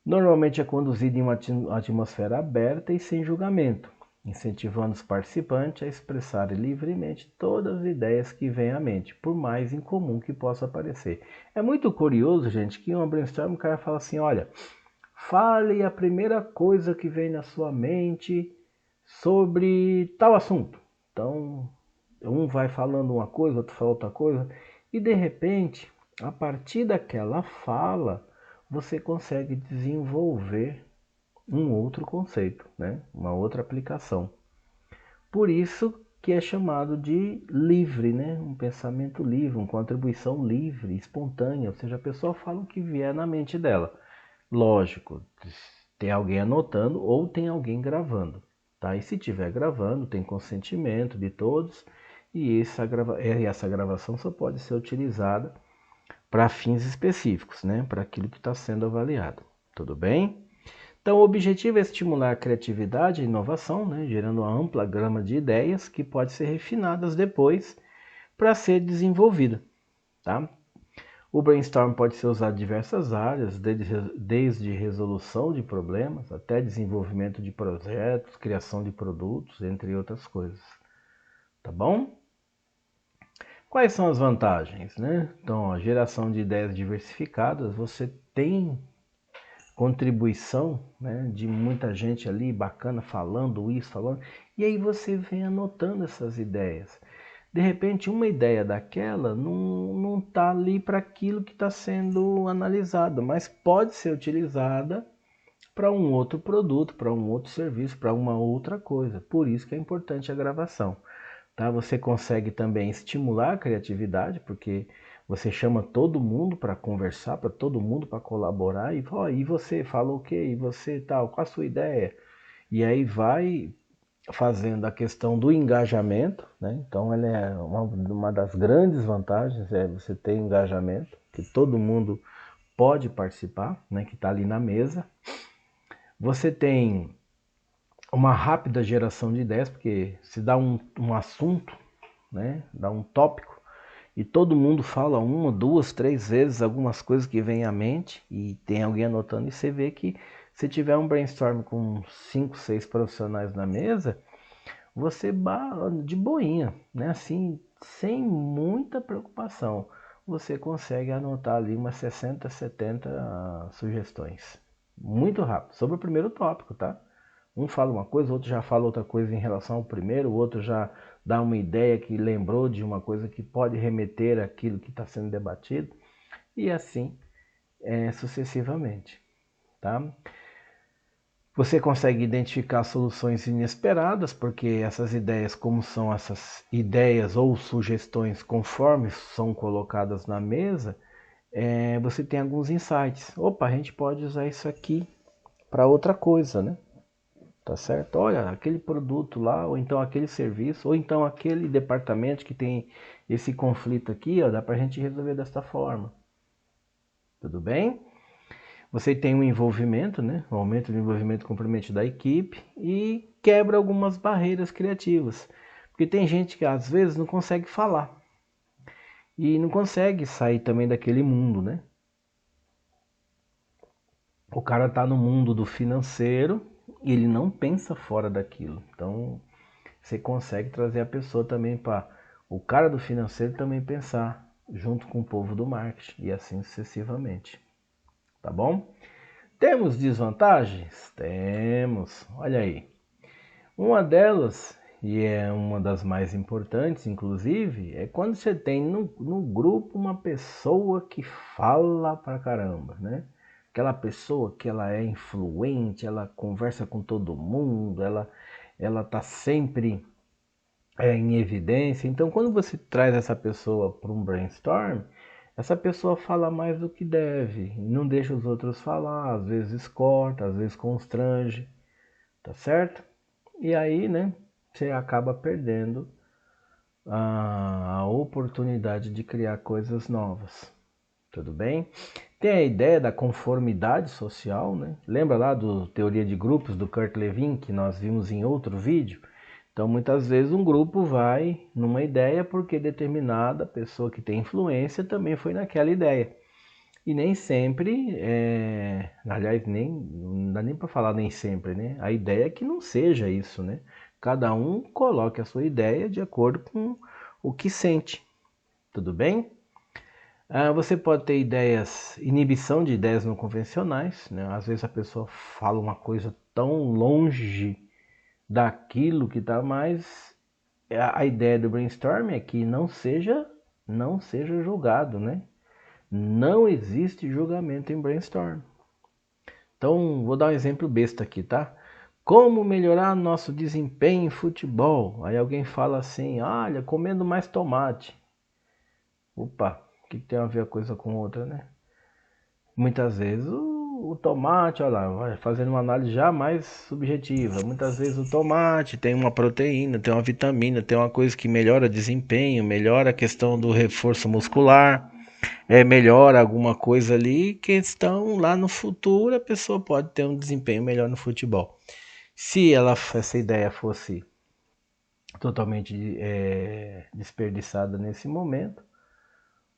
A: Normalmente é conduzido em uma atmosfera aberta e sem julgamento, incentivando os participantes a expressarem livremente todas as ideias que vêm à mente, por mais incomum que possa parecer. É muito curioso, gente, que em uma brainstorm o cara fala assim, olha, fale a primeira coisa que vem na sua mente sobre tal assunto. Então, um vai falando uma coisa, outro fala outra coisa, e de repente, a partir daquela fala, você consegue desenvolver um outro conceito, né? Uma outra aplicação. Por isso que é chamado de livre, né? Um pensamento livre, uma contribuição livre, espontânea, ou seja, a pessoa fala o que vier na mente dela. Lógico, tem alguém anotando ou tem alguém gravando, tá? E se tiver gravando, tem consentimento de todos e essa gravação só pode ser utilizada para fins específicos, né? Para aquilo que está sendo avaliado. Tudo bem? Então, o objetivo é estimular a criatividade e a inovação, né? Gerando uma ampla gama de ideias que pode ser refinadas depois para ser desenvolvida, tá? O brainstorm pode ser usado em diversas áreas, desde resolução de problemas até desenvolvimento de projetos, criação de produtos, entre outras coisas. Tá bom? Quais são as vantagens, né? Então, a geração de ideias diversificadas, você tem contribuição, né, de muita gente ali bacana falando isso, falando, e aí você vem anotando essas ideias. De repente, uma ideia daquela não está ali para aquilo que está sendo analisado, mas pode ser utilizada para um outro produto, para um outro serviço, para uma outra coisa. Por isso que é importante a gravação. Tá? Você consegue também estimular a criatividade, porque você chama todo mundo para conversar, para todo mundo para colaborar, e, e você fala o quê? E você tal, qual a sua ideia? E aí vai fazendo a questão do engajamento, né? Então ela é uma das grandes vantagens é você ter engajamento, que todo mundo pode participar, né? Que está ali na mesa. Você tem uma rápida geração de ideias, porque se dá um assunto, né? Dá um tópico e todo mundo fala uma, duas, três vezes algumas coisas que vêm à mente e tem alguém anotando e você vê que se tiver um brainstorm com 5, 6 profissionais na mesa, você de boinha, né? Assim, sem muita preocupação, você consegue anotar ali umas 60, 70 sugestões. Muito rápido, sobre o primeiro tópico, tá? Um fala uma coisa, o outro já fala outra coisa em relação ao primeiro, o outro já dá uma ideia que lembrou de uma coisa que pode remeter àquilo que está sendo debatido, e assim sucessivamente, tá? Você consegue identificar soluções inesperadas, porque essas ideias, como são essas ideias ou sugestões conforme são colocadas na mesa, você tem alguns insights. Opa, a gente pode usar isso aqui para outra coisa, né? Tá certo? Olha, aquele produto lá, ou então aquele serviço, ou então aquele departamento que tem esse conflito aqui, ó, dá para a gente resolver desta forma. Tudo bem? Você tem um envolvimento, né? Um aumento do envolvimento comprometido da equipe e quebra algumas barreiras criativas. Porque tem gente que às vezes não consegue falar e não consegue sair também daquele mundo, né? O cara está no mundo do financeiro e ele não pensa fora daquilo. Então, você consegue trazer a pessoa também para o cara do financeiro também pensar junto com o povo do marketing e assim sucessivamente. Tá bom? Temos desvantagens? Temos. Olha aí. Uma delas, e é uma das mais importantes, inclusive, é quando você tem no grupo uma pessoa que fala pra caramba, né? Aquela pessoa que ela é influente, ela conversa com todo mundo, ela tá sempre em evidência. Então, quando você traz essa pessoa para um brainstorm, essa pessoa fala mais do que deve, não deixa os outros falar, às vezes corta, às vezes constrange, tá certo? E aí, né, você acaba perdendo a oportunidade de criar coisas novas. Tudo bem? Tem a ideia da conformidade social, né? Lembra lá do Teoria de Grupos do Kurt Lewin, que nós vimos em outro vídeo? Então, muitas vezes um grupo vai numa ideia porque determinada pessoa que tem influência também foi naquela ideia. E nem sempre, aliás, não dá nem para falar nem sempre, né? A ideia é que não seja isso, né? Cada um coloque a sua ideia de acordo com o que sente, tudo bem? Você pode ter inibição de ideias não convencionais, né? Às vezes a pessoa fala uma coisa tão longe daquilo que está mais. A ideia do brainstorm é que não seja julgado, né? Não existe julgamento em brainstorm. Então, vou dar um exemplo besta aqui, tá? Como melhorar nosso desempenho em futebol? Aí alguém fala assim, olha, comendo mais tomate. Opa, o que tem a ver a coisa com outra, né? Muitas vezes o tomate, olha lá, vai fazendo uma análise já mais subjetiva. Muitas vezes o tomate tem uma proteína, tem uma vitamina, tem uma coisa que melhora desempenho, melhora a questão do reforço muscular, melhora alguma coisa ali, questão lá no futuro a pessoa pode ter um desempenho melhor no futebol. Se essa ideia fosse totalmente desperdiçada nesse momento,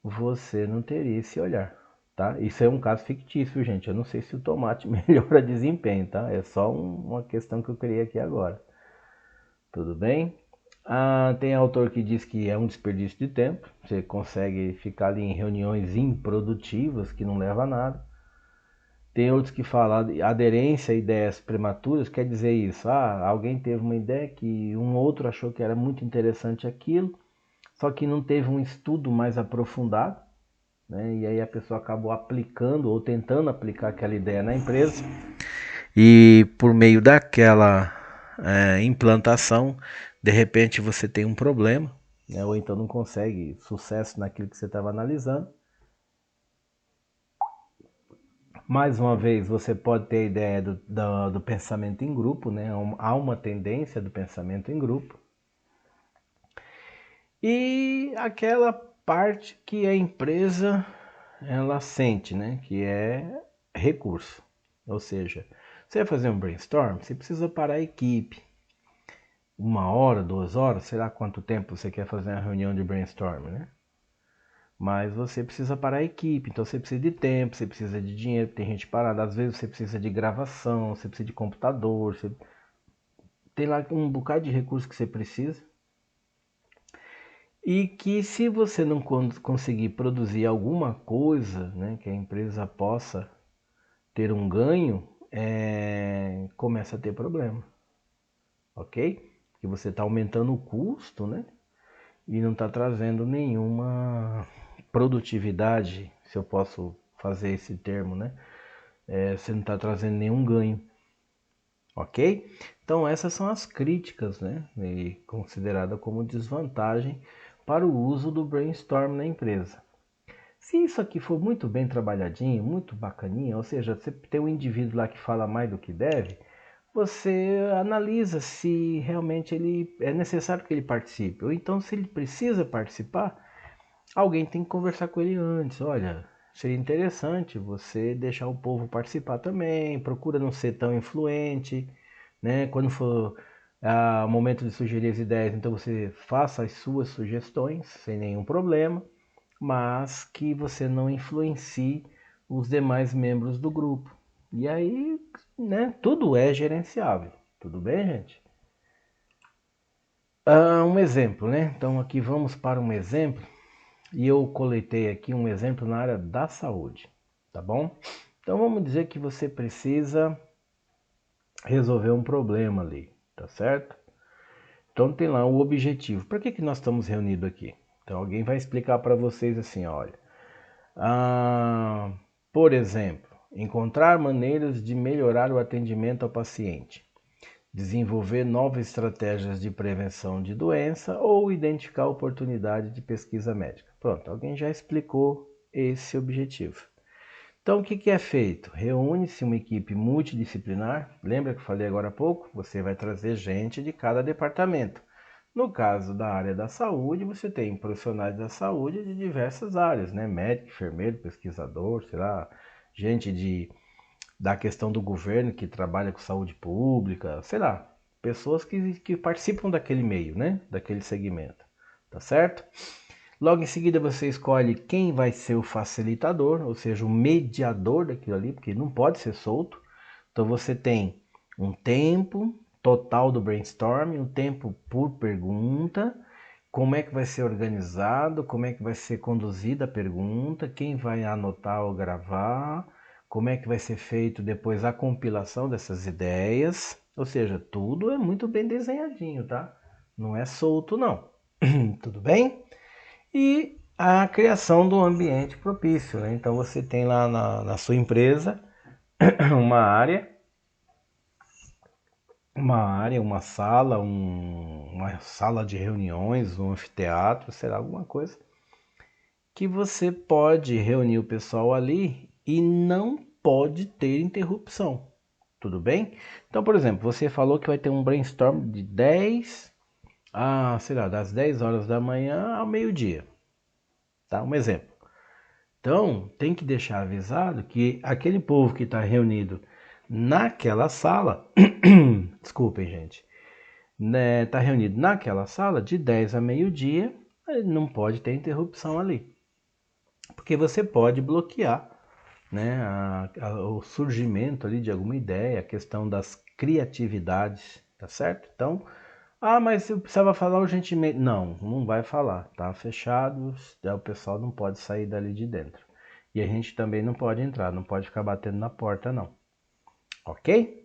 A: você não teria esse olhar, tá? Isso é um caso fictício, gente. Eu não sei se o tomate melhora desempenho, tá? É só uma questão que eu criei aqui agora. Tudo bem? Tem autor que diz que é um desperdício de tempo. Você consegue ficar ali em reuniões improdutivas que não leva a nada. Tem outros que falam aderência a ideias prematuras, quer dizer isso. Alguém teve uma ideia que um outro achou que era muito interessante aquilo, só que não teve um estudo mais aprofundado, né? E aí a pessoa acabou aplicando ou tentando aplicar aquela ideia na empresa e por meio daquela implantação, de repente você tem um problema, né? Ou então não consegue sucesso naquilo que você estava analisando. Mais uma vez, você pode ter a ideia do pensamento em grupo, né? Há uma tendência do pensamento em grupo. E aquela parte que a empresa ela sente, né? Que é recurso. Ou seja, você vai fazer um brainstorm, você precisa parar a equipe. 1 hora, 2 horas, sei lá quanto tempo você quer fazer uma reunião de brainstorm, né? Mas você precisa parar a equipe, então você precisa de tempo, você precisa de dinheiro, tem gente parada, às vezes você precisa de gravação, você precisa de computador, tem lá um bocado de recursos que você precisa. E que se você não conseguir produzir alguma coisa, né, que a empresa possa ter um ganho, começa a ter problema, ok? Porque você está aumentando o custo, né? E não está trazendo nenhuma produtividade, se eu posso fazer esse termo, né? Você não está trazendo nenhum ganho, ok? Então essas são as críticas, né? E considerada como desvantagem para o uso do brainstorm na empresa. Se isso aqui for muito bem trabalhadinho, muito bacaninha, ou seja, você tem um indivíduo lá que fala mais do que deve, você analisa se realmente ele é necessário que ele participe. Ou então, se ele precisa participar, alguém tem que conversar com ele antes. Olha, seria interessante você deixar o povo participar também, procura não ser tão influente, né? Quando for o momento de sugerir as ideias, então você faça as suas sugestões sem nenhum problema, mas que você não influencie os demais membros do grupo. E aí, né, tudo é gerenciável. Tudo bem, gente? Um exemplo, né? Então aqui vamos para um exemplo e eu coletei aqui um exemplo na área da saúde, tá bom? Então vamos dizer que você precisa resolver um problema ali, tá certo? Então tem lá o objetivo. Para que nós estamos reunidos aqui? Então alguém vai explicar para vocês assim, olha, por exemplo, encontrar maneiras de melhorar o atendimento ao paciente, desenvolver novas estratégias de prevenção de doença ou identificar oportunidade de pesquisa médica. Pronto, alguém já explicou esse objetivo. Então, o que é feito? Reúne-se uma equipe multidisciplinar. Lembra que eu falei agora há pouco? Você vai trazer gente de cada departamento. No caso da área da saúde, você tem profissionais da saúde de diversas áreas, né? Médico, enfermeiro, pesquisador, sei lá, gente da questão do governo que trabalha com saúde pública, sei lá, pessoas que participam daquele meio, né? Daquele segmento, tá certo? Logo em seguida você escolhe quem vai ser o facilitador, ou seja, o mediador daquilo ali, porque não pode ser solto. Então você tem um tempo total do brainstorming, um tempo por pergunta, como é que vai ser organizado, como é que vai ser conduzida a pergunta, quem vai anotar ou gravar, como é que vai ser feito depois a compilação dessas ideias. Ou seja, tudo é muito bem desenhadinho, tá? Não é solto não. Tudo bem? E a criação do ambiente propício, né? Então você tem lá na sua empresa uma área, uma sala de reuniões, um anfiteatro, será alguma coisa, que você pode reunir o pessoal ali e não pode ter interrupção. Tudo bem? Então, por exemplo, você falou que vai ter um brainstorm de 10 sei lá, das 10 horas da manhã ao meio-dia. Tá? Um exemplo. Então, tem que deixar avisado que aquele povo que está reunido naquela sala, desculpem, gente, né, está reunido naquela sala de 10 a meio-dia, não pode ter interrupção ali. Porque você pode bloquear, né, o surgimento ali de alguma ideia, a questão das criatividades, tá certo? Então, mas eu precisava falar urgentemente. Não, não vai falar, tá fechado, o pessoal não pode sair dali de dentro. E a gente também não pode entrar, não pode ficar batendo na porta, não. Ok?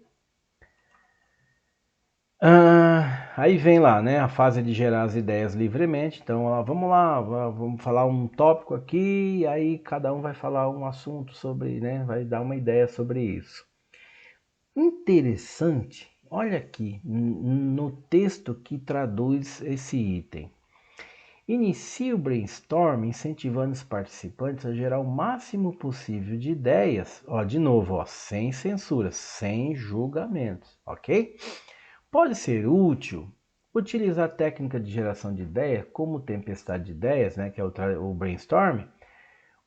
A: Aí vem lá, né, a fase de gerar as ideias livremente. Então, vamos lá, vamos falar um tópico aqui, aí cada um vai falar um assunto sobre, né, vai dar uma ideia sobre isso. Interessante, olha aqui, no texto que traduz esse item. Inicie o brainstorm incentivando os participantes a gerar o máximo possível de ideias, de novo, sem censura, sem julgamentos, ok? Pode ser útil utilizar a técnica de geração de ideia como tempestade de ideias, né, que é o brainstorm,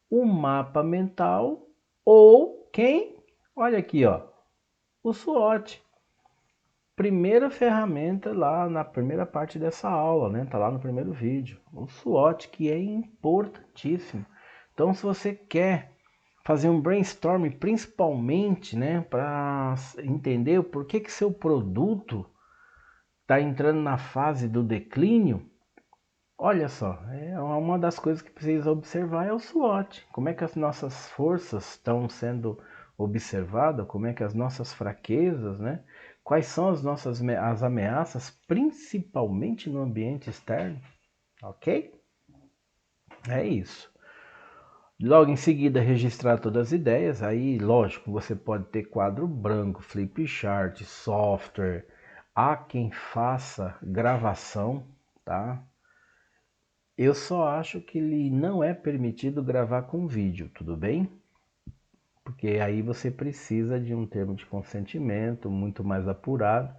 A: o mapa mental ou quem? Olha aqui, o SWOT. Primeira ferramenta lá na primeira parte dessa aula, né? Tá lá no primeiro vídeo. O SWOT, que é importantíssimo. Então, se você quer fazer um brainstorm, principalmente, né, para entender o porquê que seu produto está entrando na fase do declínio, olha só, uma das coisas que precisa observar é o SWOT. Como é que as nossas forças estão sendo observado como é que as nossas fraquezas, né? Quais são as ameaças, principalmente no ambiente externo, ok? É isso. Logo em seguida, registrar todas as ideias. Aí, lógico, você pode ter quadro branco, flip chart, software. Há quem faça gravação, tá? Eu só acho que ele não é permitido gravar com vídeo, tudo bem? Porque aí você precisa de um termo de consentimento muito mais apurado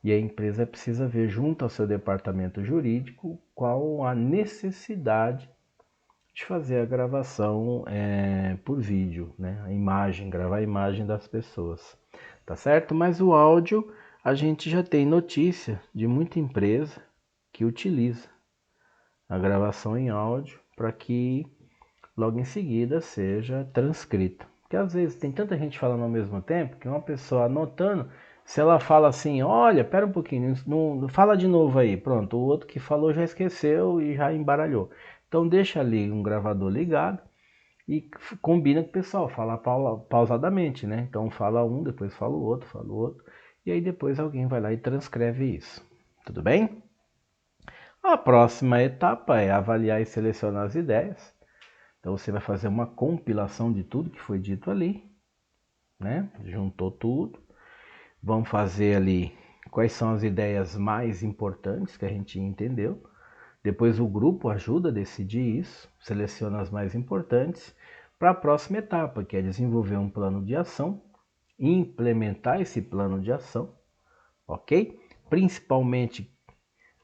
A: e a empresa precisa ver junto ao seu departamento jurídico qual a necessidade de fazer a gravação por vídeo, né? A imagem, gravar a imagem das pessoas, tá certo? Mas o áudio, a gente já tem notícia de muita empresa que utiliza a gravação em áudio para que logo em seguida seja transcrita. Porque às vezes tem tanta gente falando ao mesmo tempo que uma pessoa anotando, se ela fala assim, olha, pera um pouquinho, não fala de novo aí, pronto, o outro que falou já esqueceu e já embaralhou. Então deixa ali um gravador ligado e combina com o pessoal, fala pausadamente, né? Então fala um, depois fala o outro, e aí depois alguém vai lá e transcreve isso. Tudo bem? A próxima etapa é avaliar e selecionar as ideias. Então você vai fazer uma compilação de tudo que foi dito ali, né? Juntou tudo. Vamos fazer ali quais são as ideias mais importantes que a gente entendeu. Depois o grupo ajuda a decidir isso, seleciona as mais importantes para a próxima etapa, que é desenvolver um plano de ação, implementar esse plano de ação, ok? Principalmente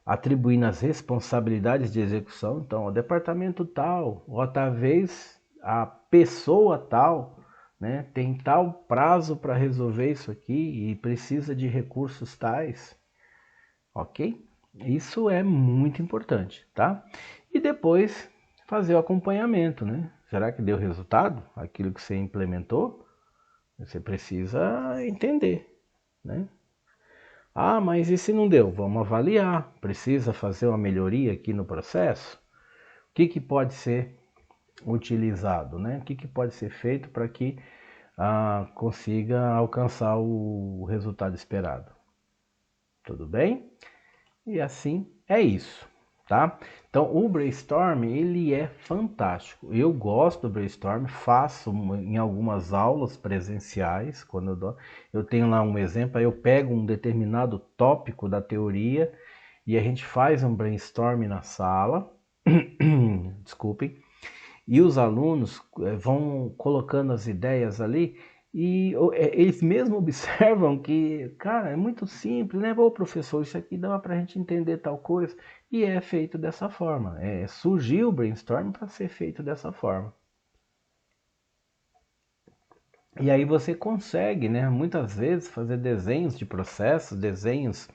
A: atribuindo as responsabilidades de execução. Então, o departamento tal, ou talvez a pessoa tal, né, tem tal prazo para resolver isso aqui e precisa de recursos tais, ok? Isso é muito importante, tá? E depois fazer o acompanhamento, né? Será que deu resultado? Aquilo que você implementou? Você precisa entender, né? Ah, mas e se não deu? Vamos avaliar. Precisa fazer uma melhoria aqui no processo? O que pode ser utilizado, né? O que pode ser feito para que consiga alcançar o resultado esperado? Tudo bem? E assim é isso, tá? Então o brainstorm ele é fantástico. Eu gosto do brainstorm, faço em algumas aulas presenciais quando eu tenho lá um exemplo, aí eu pego um determinado tópico da teoria e a gente faz um brainstorm na sala. Desculpem. E os alunos vão colocando as ideias ali e eles mesmo observam que, cara, é muito simples, né? Ô professor, isso aqui dá para a gente entender tal coisa. E é feito dessa forma. Surgiu o brainstorm para ser feito dessa forma. E aí você consegue, né, muitas vezes, fazer desenhos de processos, desenhos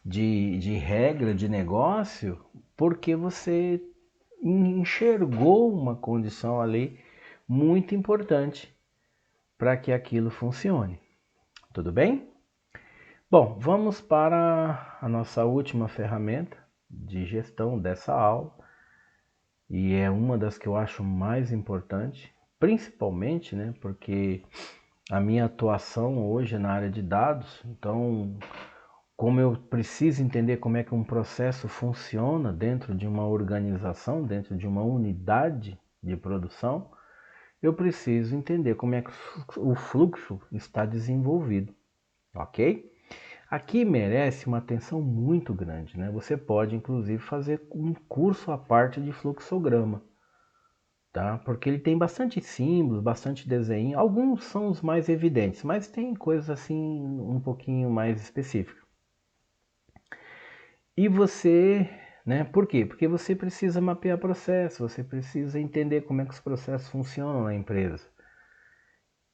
A: de regra de negócio, porque você enxergou uma condição ali muito importante para que aquilo funcione. Tudo bem? Bom, vamos para a nossa última ferramenta de gestão dessa aula e é uma das que eu acho mais importante, principalmente, né, porque a minha atuação hoje é na área de dados, então como eu preciso entender como é que um processo funciona dentro de uma organização, dentro de uma unidade de produção, eu preciso entender como é que o fluxo está desenvolvido, ok? Aqui merece uma atenção muito grande, né? Você pode, inclusive, fazer um curso à parte de fluxograma, tá? Porque ele tem bastante símbolos, bastante desenho. Alguns são os mais evidentes, mas tem coisas assim um pouquinho mais específicas. E você, né? Por quê? Porque você precisa mapear processo, você precisa entender como é que os processos funcionam na empresa.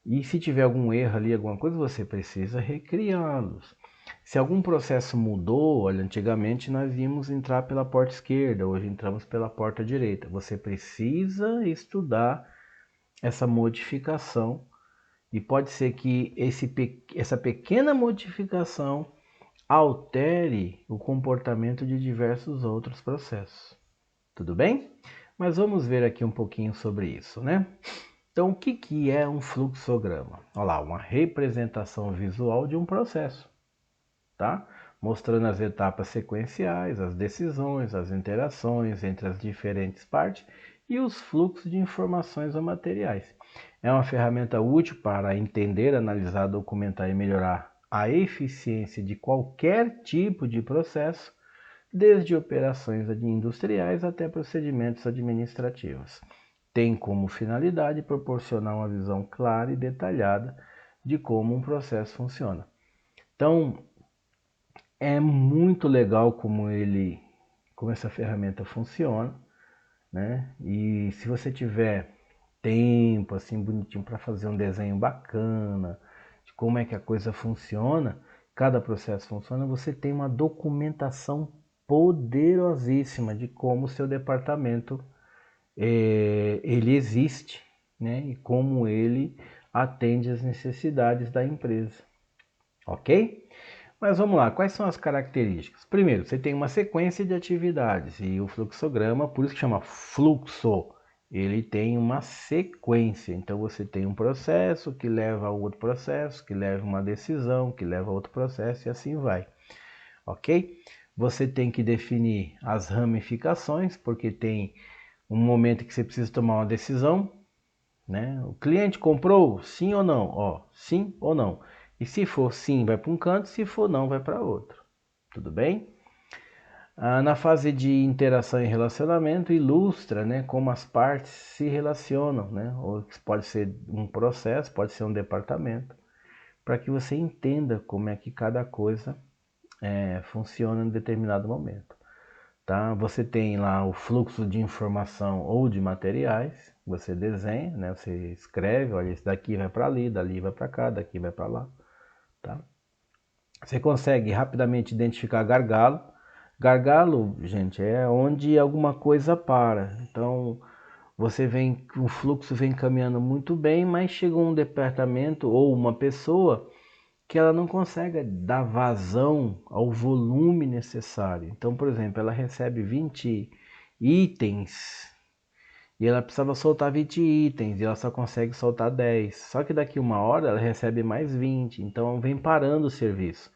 A: E se tiver algum erro ali, alguma coisa, você precisa recriá-los. Se algum processo mudou, olha, antigamente nós íamos entrar pela porta esquerda, hoje entramos pela porta direita. Você precisa estudar essa modificação e pode ser que essa pequena modificação altere o comportamento de diversos outros processos. Tudo bem? Mas vamos ver aqui um pouquinho sobre isso, né? Então, o que é um fluxograma? Olha lá, uma representação visual de um processo, tá? Mostrando as etapas sequenciais, as decisões, as interações entre as diferentes partes e os fluxos de informações ou materiais. É uma ferramenta útil para entender, analisar, documentar e melhorar a eficiência de qualquer tipo de processo, desde operações industriais até procedimentos administrativos. Tem como finalidade proporcionar uma visão clara e detalhada de como um processo funciona. Então, é muito legal como essa ferramenta funciona, né? E se você tiver tempo assim bonitinho para fazer um desenho bacana de como é que a coisa funciona, cada processo funciona, você tem uma documentação poderosíssima de como o seu departamento ele existe, né? E como ele atende às necessidades da empresa, ok? Mas vamos lá, quais são as características? Primeiro, você tem uma sequência de atividades e o fluxograma, por isso que chama fluxo, ele tem uma sequência. Então você tem um processo que leva a outro processo, que leva uma decisão, que leva a outro processo e assim vai, ok? Você tem que definir as ramificações, porque tem um momento que você precisa tomar uma decisão, né? O cliente comprou, sim ou não? Ó, sim ou não. E se for sim, vai para um canto, se for não, vai para outro. Tudo bem? Na fase de interação e relacionamento, ilustra, né, como as partes se relacionam, né? Ou pode ser um processo, pode ser um departamento, para que você entenda como é que cada coisa funciona em determinado momento. Tá? Você tem lá o fluxo de informação ou de materiais, você desenha, né? Você escreve, olha, esse daqui vai para ali, dali vai para cá, daqui vai para lá. Tá? Você consegue rapidamente identificar gargalo. Gargalo, gente, é onde alguma coisa para. Então, o fluxo vem caminhando muito bem, mas chega um departamento ou uma pessoa que ela não consegue dar vazão ao volume necessário. Então, por exemplo, ela recebe 20 itens e ela precisava soltar 20 itens e ela só consegue soltar 10. Só que daqui uma hora ela recebe mais 20, então vem parando o serviço.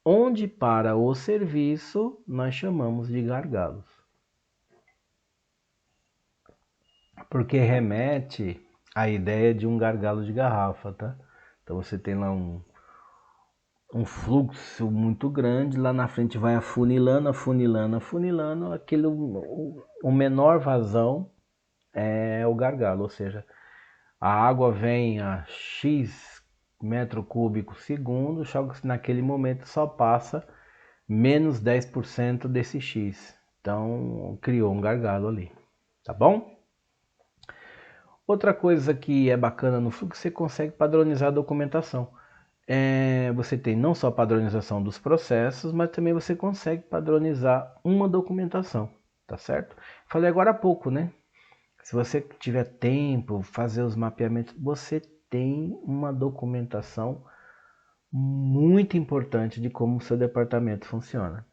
A: Onde para o serviço, nós chamamos de gargalos. Porque remete à ideia de um gargalo de garrafa, tá? Então você tem lá um fluxo muito grande, lá na frente vai afunilando, afunilando, afunilando, o menor vazão é o gargalo, ou seja, a água vem a X metro cúbico segundo, só que naquele momento só passa menos 10% desse X. Então criou um gargalo ali, tá bom? Outra coisa que é bacana no fluxo, você consegue padronizar a documentação. Você tem não só a padronização dos processos, mas também você consegue padronizar uma documentação, tá certo? Falei agora há pouco, né? Se você tiver tempo, fazer os mapeamentos, você tem uma documentação muito importante de como o seu departamento funciona,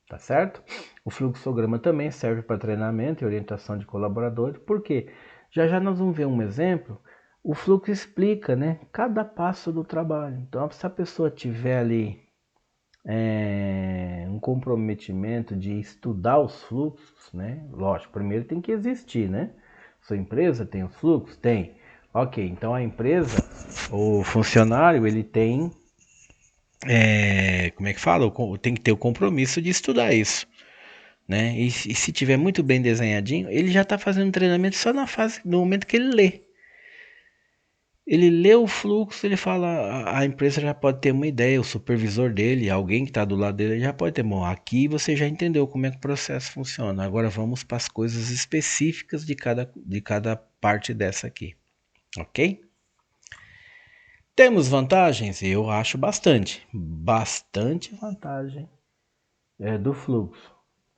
A: tá certo? O fluxograma também serve para treinamento e orientação de colaboradores, porque já já nós vamos ver um exemplo. O fluxo explica, né, cada passo do trabalho. Então, se a pessoa tiver ali um comprometimento de estudar os fluxos, né, lógico, primeiro tem que existir, né? Sua empresa tem os fluxos? Tem. Ok, então a empresa, o funcionário, ele tem, como é que fala? Tem que ter o compromisso de estudar isso, né? E se tiver muito bem desenhadinho, ele já está fazendo treinamento só na fase, no momento que ele lê. Ele lê o fluxo, ele fala, a empresa já pode ter uma ideia, o supervisor dele, alguém que está do lado dele, já pode ter, bom, aqui você já entendeu como é que o processo funciona, agora vamos para as coisas específicas de cada parte dessa aqui, ok? Temos vantagens? Eu acho bastante vantagem do fluxo,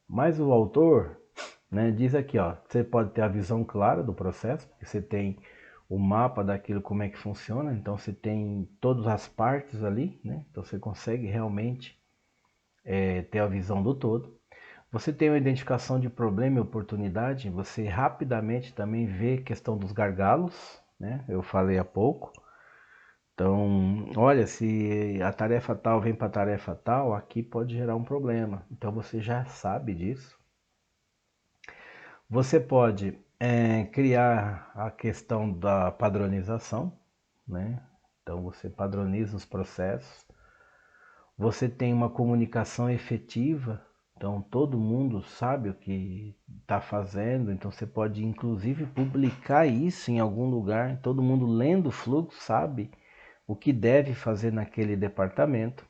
A: mas o autor, né, diz aqui, ó, você pode ter a visão clara do processo, porque você tem o mapa daquilo como é que funciona, então você tem todas as partes ali, né? Então você consegue realmente ter a visão do todo. Você tem uma identificação de problema e oportunidade, você rapidamente também vê a questão dos gargalos, né? Eu falei há pouco. Então, olha, se a tarefa tal vem para a tarefa tal, aqui pode gerar um problema. Então você já sabe disso. Você pode criar a questão da padronização, né? Então você padroniza os processos. Você tem uma comunicação efetiva, então todo mundo sabe o que está fazendo, então você pode inclusive publicar isso em algum lugar, todo mundo lendo o fluxo sabe o que deve fazer naquele departamento.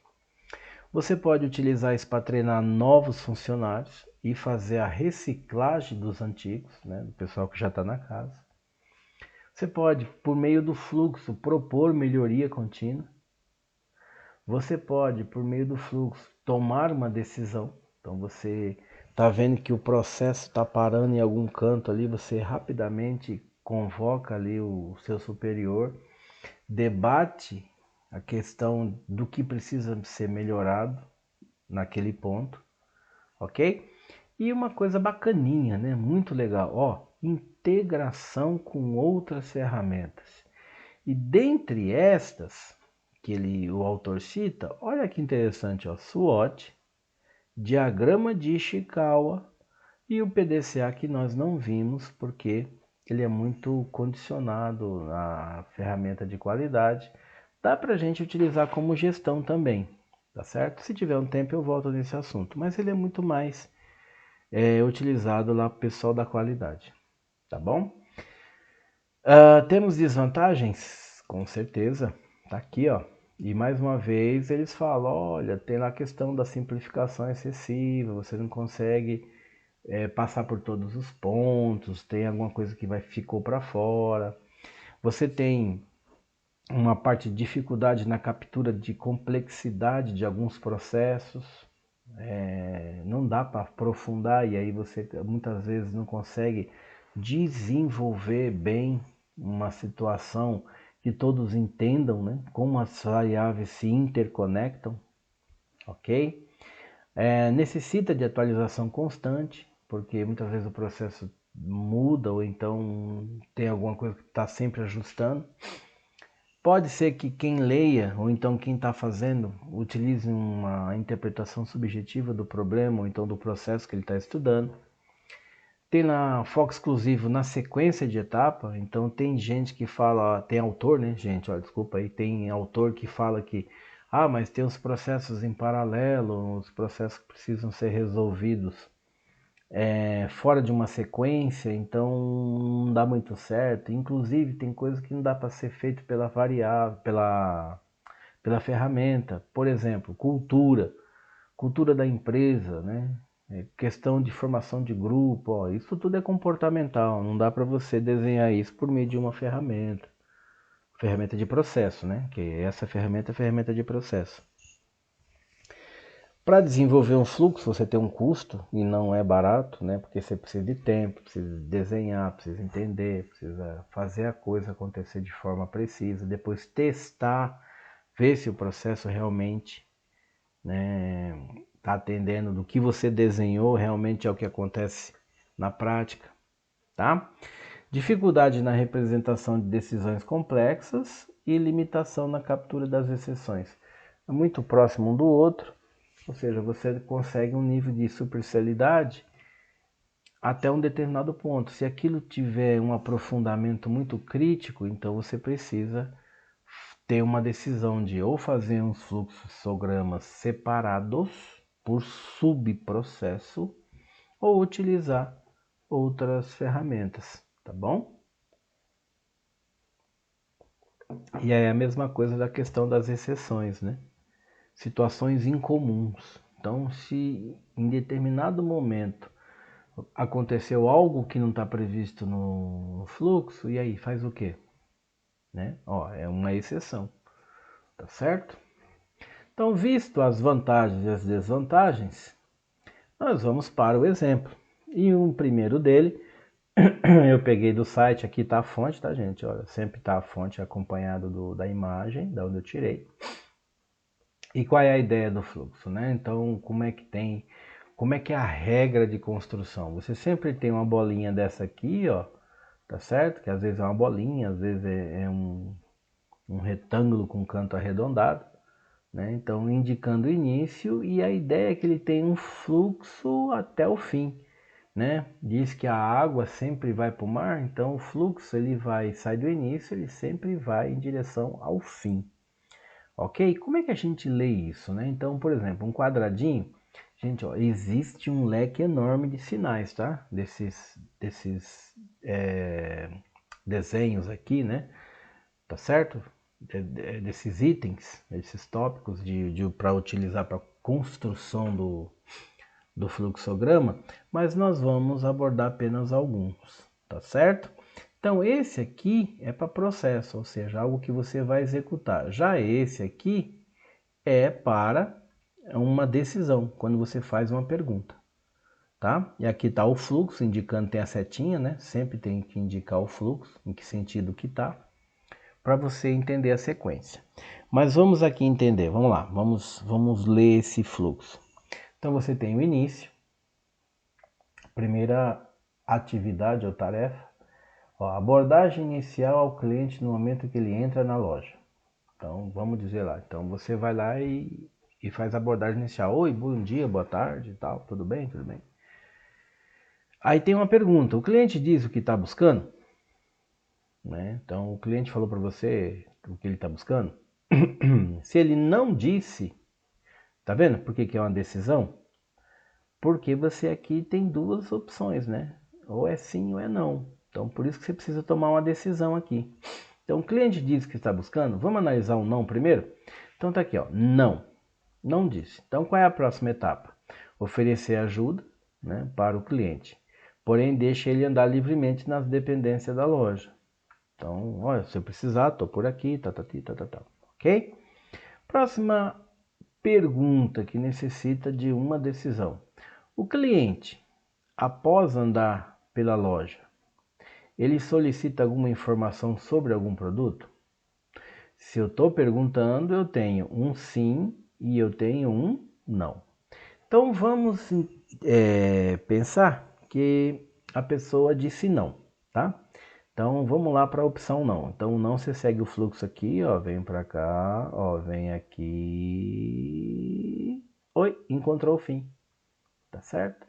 A: Você pode utilizar isso para treinar novos funcionários e fazer a reciclagem dos antigos, né, do pessoal que já está na casa. Você pode, por meio do fluxo, propor melhoria contínua. Você pode, por meio do fluxo, tomar uma decisão. Então você está vendo que o processo está parando em algum canto ali, você rapidamente convoca ali o seu superior, debate a questão do que precisa ser melhorado naquele ponto, ok? E uma coisa bacaninha, né? Muito legal, ó, integração com outras ferramentas. E dentre estas que o autor cita, olha que interessante, ó, SWOT, diagrama de Ishikawa e o PDCA que nós não vimos porque ele é muito condicionado à ferramenta de qualidade. Dá para a gente utilizar como gestão também, tá certo? Se tiver um tempo eu volto nesse assunto, mas ele é muito mais utilizado lá para o pessoal da qualidade, tá bom? Temos desvantagens? Com certeza, tá aqui, ó. E mais uma vez eles falam, olha, tem lá a questão da simplificação excessiva, você não consegue passar por todos os pontos, tem alguma coisa que ficou para fora. Você tem uma parte de dificuldade na captura de complexidade de alguns processos. Não dá para aprofundar e aí você muitas vezes não consegue desenvolver bem uma situação que todos entendam, né? Como as variáveis se interconectam, ok? Necessita de atualização constante, porque muitas vezes o processo muda ou então tem alguma coisa que está sempre ajustando. Pode ser que quem leia ou então quem está fazendo utilize uma interpretação subjetiva do problema ou então do processo que ele está estudando. Tem lá foco exclusivo na sequência de etapa, então tem gente que fala, tem autor, né, gente, ó, desculpa aí, tem autor que fala que, mas tem os processos em paralelo, os processos que precisam ser resolvidos fora de uma sequência, então não dá muito certo. Inclusive tem coisas que não dá para ser feito pela variável, pela ferramenta. Por exemplo, cultura da empresa, né? Questão de formação de grupo, ó, isso tudo é comportamental, não dá para você desenhar isso por meio de uma ferramenta de processo, né? Que essa ferramenta é a ferramenta de processo. Para desenvolver um fluxo, você tem um custo e não é barato, né? Porque você precisa de tempo, precisa desenhar, precisa entender, precisa fazer a coisa acontecer de forma precisa, depois testar, ver se o processo realmente, né, está atendendo do que você desenhou, realmente é o que acontece na prática, tá? Dificuldade na representação de decisões complexas e limitação na captura das exceções. É muito próximo um do outro. Ou seja, você consegue um nível de superficialidade até um determinado ponto. Se aquilo tiver um aprofundamento muito crítico, então você precisa ter uma decisão de ou fazer uns fluxogramas separados por subprocesso ou utilizar outras ferramentas, tá bom? E aí é a mesma coisa da questão das exceções, né? Situações incomuns. Então, se em determinado momento aconteceu algo que não está previsto no fluxo, e aí faz o quê? Né? Ó, é uma exceção, tá certo? Então, visto as vantagens e as desvantagens, nós vamos para o exemplo. E um primeiro dele, eu peguei do site, aqui está a fonte, tá gente? Olha, sempre está a fonte acompanhado da imagem, da onde eu tirei. E qual é a ideia do fluxo, né? Então, como é que é a regra de construção? Você sempre tem uma bolinha dessa aqui, ó, tá certo? Que às vezes é uma bolinha, às vezes é um retângulo com canto arredondado, né? Então indicando o início, e a ideia é que ele tem um fluxo até o fim, né? Diz que a água sempre vai para o mar, então o fluxo ele sai do início, ele sempre vai em direção ao fim. Ok? Como é que a gente lê isso, né? Então, por exemplo, um quadradinho, gente, ó, existe um leque enorme de sinais, tá? Desses desenhos aqui, né? Tá certo? Desses itens, esses tópicos para utilizar para construção do fluxograma, mas nós vamos abordar apenas alguns, tá certo? Então esse aqui é para processo, ou seja, algo que você vai executar. Já esse aqui é para uma decisão, quando você faz uma pergunta, tá? E aqui está o fluxo, indicando, tem a setinha, né? Sempre tem que indicar o fluxo, em que sentido que está, para você entender a sequência. Mas vamos aqui entender, vamos lá, vamos ler esse fluxo. Então você tem o início, primeira atividade ou tarefa, ó, abordagem inicial ao cliente no momento que ele entra na loja. Então vamos dizer lá, então você vai lá e faz a abordagem inicial. Oi, bom dia, boa tarde e tal, tudo bem? Tudo bem. Aí tem uma pergunta, o cliente diz o que está buscando? Né? Então o cliente falou para você o que ele está buscando? Se ele não disse, tá vendo por que é uma decisão? Porque você aqui tem duas opções, né? Ou é sim ou é não. Então por isso que você precisa tomar uma decisão aqui. Então o cliente diz que está buscando, vamos analisar o não primeiro? Então tá aqui, ó, não. Não disse. Então qual é a próxima etapa? Oferecer ajuda, né, para o cliente. Porém deixe ele andar livremente nas dependências da loja. Então, olha, se eu precisar, estou por aqui, tá. Ok? Próxima pergunta que necessita de uma decisão. O cliente, após andar pela loja, ele solicita alguma informação sobre algum produto? Se eu estou perguntando, eu tenho um sim e eu tenho um não. Então vamos pensar que a pessoa disse não, tá? Então vamos lá para a opção não. Então não, você segue o fluxo aqui, ó, vem para cá, ó, vem aqui. Oi, encontrou o fim, tá certo?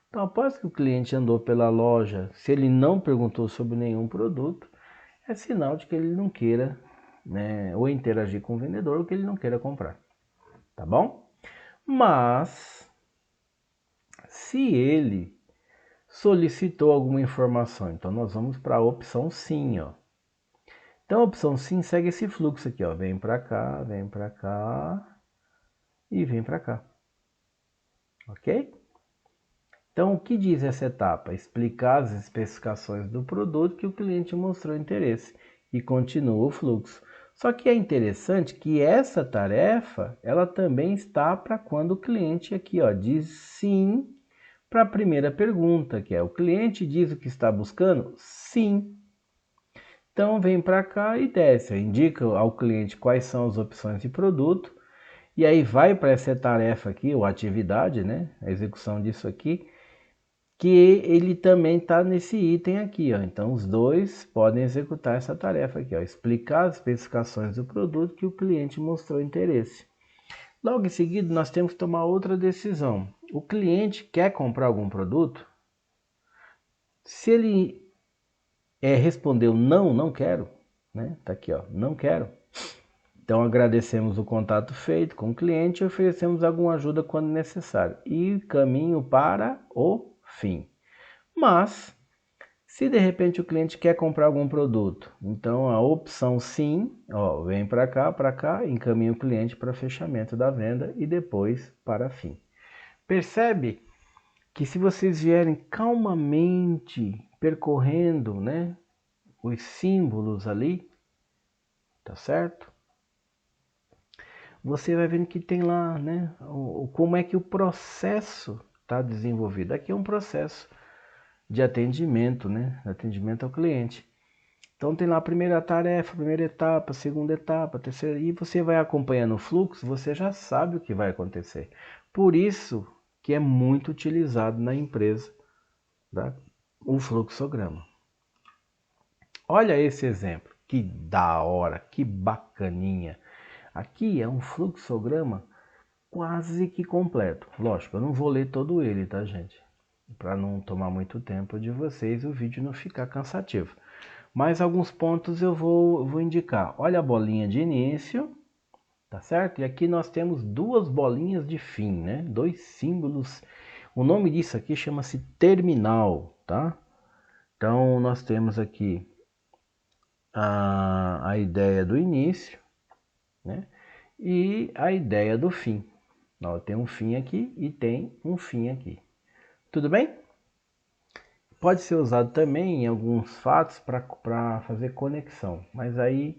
A: Então após que o cliente andou pela loja, se ele não perguntou sobre nenhum produto, é sinal de que ele não queira, né, ou interagir com o vendedor ou que ele não queira comprar, tá bom? Mas se ele solicitou alguma informação, então nós vamos para a opção sim, ó. Então a opção sim segue esse fluxo aqui, ó, vem para cá e vem para cá, ok? Então o que diz essa etapa? Explicar as especificações do produto que o cliente mostrou interesse e continua o fluxo. Só que é interessante que essa tarefa, ela também está para quando o cliente aqui, ó, diz sim para a primeira pergunta, que é o cliente diz o que está buscando? Sim. Então vem para cá e desce, indica ao cliente quais são as opções de produto e aí vai para essa tarefa aqui, ou atividade, né? A execução disso aqui, que ele também está nesse item aqui, ó. Então os dois podem executar essa tarefa aqui, ó, explicar as especificações do produto que o cliente mostrou interesse. Logo em seguida nós temos que tomar outra decisão. O cliente quer comprar algum produto? Se ele respondeu não, não quero, né? Tá aqui, ó, não quero. Então agradecemos o contato feito com o cliente e oferecemos alguma ajuda quando necessário. E caminho para o fim. Mas, se de repente o cliente quer comprar algum produto, então a opção sim, ó, vem para cá, encaminha o cliente para fechamento da venda e depois para fim. Percebe que se vocês vierem calmamente percorrendo, né, os símbolos ali, tá certo? Você vai vendo que tem lá, né, como é que o processo está desenvolvido. Aqui é um processo de atendimento, né, atendimento ao cliente. Então tem lá a primeira tarefa, a primeira etapa, a segunda etapa, a terceira, e você vai acompanhando o fluxo, você já sabe o que vai acontecer. Por isso que é muito utilizado na empresa, tá? O fluxograma. Olha esse exemplo, que da hora, que bacaninha. Aqui é um fluxograma quase que completo. Lógico, eu não vou ler todo ele, tá, gente? Para não tomar muito tempo de vocês e o vídeo não ficar cansativo. Mas alguns pontos eu vou indicar. Olha a bolinha de início, tá certo? E aqui nós temos duas bolinhas de fim, né? Dois símbolos. O nome disso aqui chama-se terminal, tá? Então nós temos aqui a ideia do início, né? E a ideia do fim. Ó, tem um fim aqui e tem um fim aqui. Tudo bem? Pode ser usado também em alguns fatos para fazer conexão, mas aí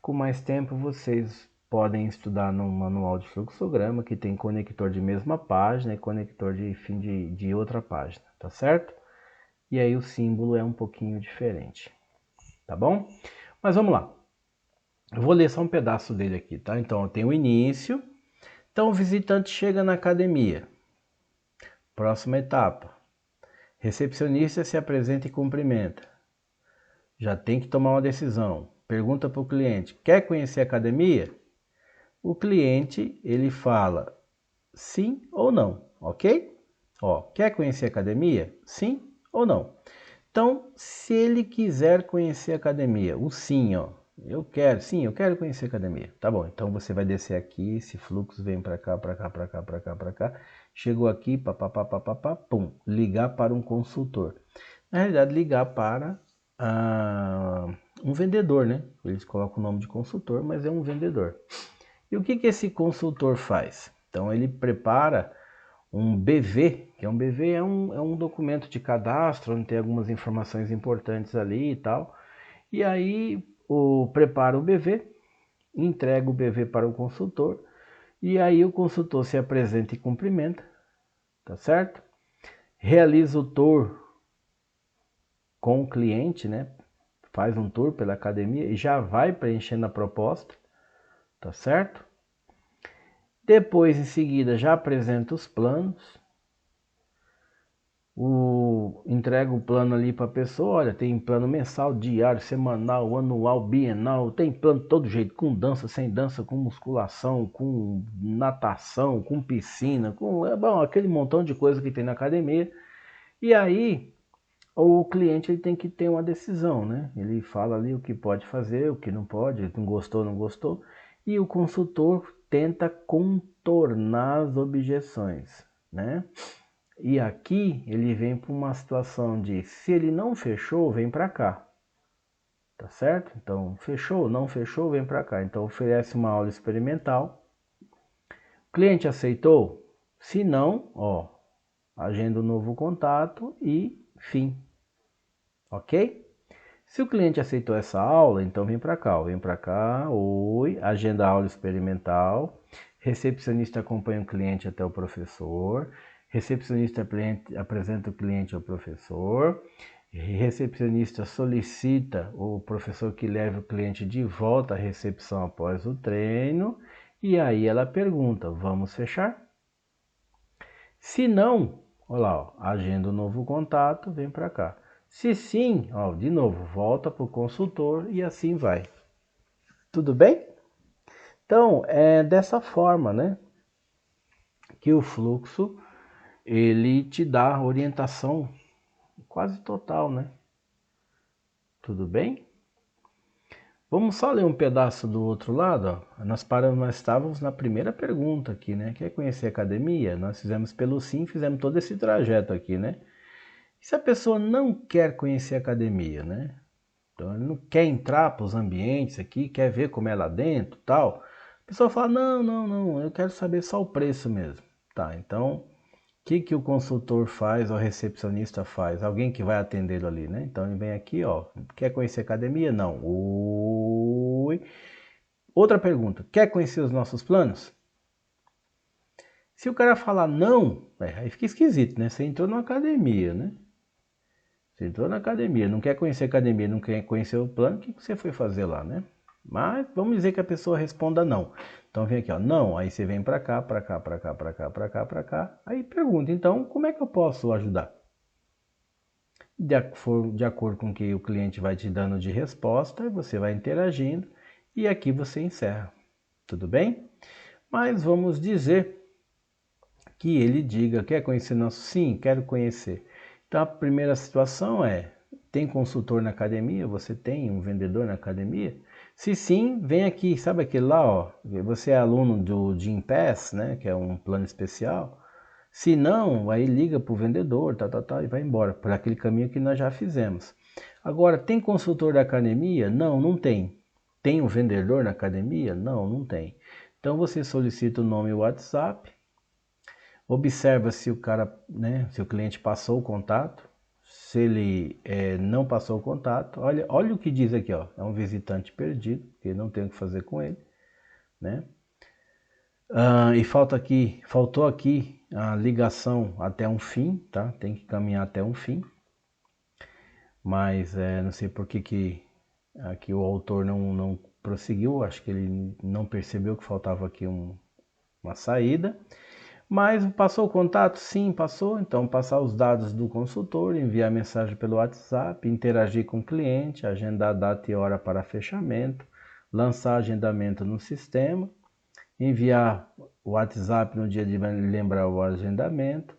A: com mais tempo vocês podem estudar no manual de fluxograma que tem conector de mesma página e conector de fim de outra página, tá certo? E aí o símbolo é um pouquinho diferente, tá bom? Mas vamos lá. Eu vou ler só um pedaço dele aqui, tá? Então tem o início. Então o visitante chega na academia. Próxima etapa. Recepcionista se apresenta e cumprimenta. Já tem que tomar uma decisão. Pergunta para o cliente: quer conhecer a academia? O cliente ele fala sim ou não, ok? Ó, quer conhecer a academia? Sim ou não? Então, se ele quiser conhecer a academia, o sim, ó, eu quero, sim, eu quero conhecer a academia. Tá bom, então você vai descer aqui, esse fluxo vem para cá, para cá, para cá, para cá, para cá. Chegou aqui, papapá, pum, ligar para um consultor. Na realidade, ligar para um vendedor, né? Eles colocam o nome de consultor, mas é um vendedor. E o que esse consultor faz? Então, ele prepara um BV, que é um BV é um documento de cadastro, onde tem algumas informações importantes ali e tal. E aí prepara o BV, entrega o BV para o consultor, e aí o consultor se apresenta e cumprimenta, tá certo? Realiza o tour com o cliente, né? Faz um tour pela academia e já vai preenchendo a proposta, tá certo? Depois, em seguida, já apresenta os planos, entrega o plano ali para a pessoa. Olha, tem plano mensal, diário, semanal, anual, bienal, tem plano de todo jeito, com dança, sem dança, com musculação, com natação, com piscina, com bom, aquele montão de coisa que tem na academia. E aí o cliente ele tem que ter uma decisão, né? Ele fala ali o que pode fazer, o que não pode, não gostou, não gostou, e o consultor tenta contornar as objeções, né? E aqui ele vem para uma situação de, se ele não fechou, vem para cá. Tá certo? Então, fechou, não fechou, vem para cá. Então, oferece uma aula experimental. O cliente aceitou? Se não, ó, agenda um novo contato e fim. Ok? Se o cliente aceitou essa aula, então vem para cá, ó, vem para cá, oi, agenda a aula experimental. Recepcionista acompanha o cliente até o professor. Recepcionista apresenta o cliente ao professor. Recepcionista solicita o professor que leve o cliente de volta à recepção após o treino. E aí ela pergunta: vamos fechar? Se não, olha lá, ó, agenda um novo contato, vem para cá. Se sim, ó, de novo, volta para o consultor e assim vai. Tudo bem? Então, é dessa forma, né, que o fluxo ele te dá orientação quase total, né? Tudo bem? Vamos só ler um pedaço do outro lado, ó. Nós estávamos na primeira pergunta aqui, né? Quer conhecer a academia? Nós fizemos pelo sim, fizemos todo esse trajeto aqui, né? E se a pessoa não quer conhecer a academia, né? Então ele não quer entrar para os ambientes aqui, quer ver como é lá dentro, tal. A pessoa fala: "Não, não, não, eu quero saber só o preço mesmo". Tá, então que o consultor faz, ou o recepcionista faz? Alguém que vai atendê-lo ali, né? Então ele vem aqui, ó, quer conhecer a academia? Não. Oi. Outra pergunta: quer conhecer os nossos planos? Se o cara falar não, aí fica esquisito, né? Você entrou na academia, né? Você entrou na academia, não quer conhecer a academia, não quer conhecer o plano, o que você foi fazer lá, né? Mas vamos dizer que a pessoa responda não. Então vem aqui, ó, não, aí você vem para cá, para cá, para cá, para cá, para cá, para cá, aí pergunta, então, como é que eu posso ajudar? de acordo com o que o cliente vai te dando de resposta, você vai interagindo e aqui você encerra. Tudo bem? Mas vamos dizer que ele diga, quer conhecer nosso? Sim, quero conhecer. Então a primeira situação é, tem consultor na academia? Você tem um vendedor na academia? Se sim, vem aqui, sabe aquele lá, ó, você é aluno do Gympass, né, que é um plano especial. Se não, aí liga para o vendedor, e vai embora, por aquele caminho que nós já fizemos. Agora, tem consultor da academia? Não, não tem. Tem um vendedor na academia? Não, não tem. Então você solicita o nome e o WhatsApp, observa se o cara, né, se o cliente passou o contato. Se ele não passou o contato, olha o que diz aqui, ó, é um visitante perdido, que não tem o que fazer com ele, né? E faltou aqui a ligação até um fim, tá? Tem que caminhar até um fim, mas não sei por que aqui o autor não prosseguiu, acho que ele não percebeu que faltava aqui uma saída. Mas passou o contato? Sim, passou. Então, passar os dados do consultor, enviar mensagem pelo WhatsApp, interagir com o cliente, agendar data e hora para fechamento, lançar agendamento no sistema, enviar o WhatsApp no dia de lembrar o agendamento.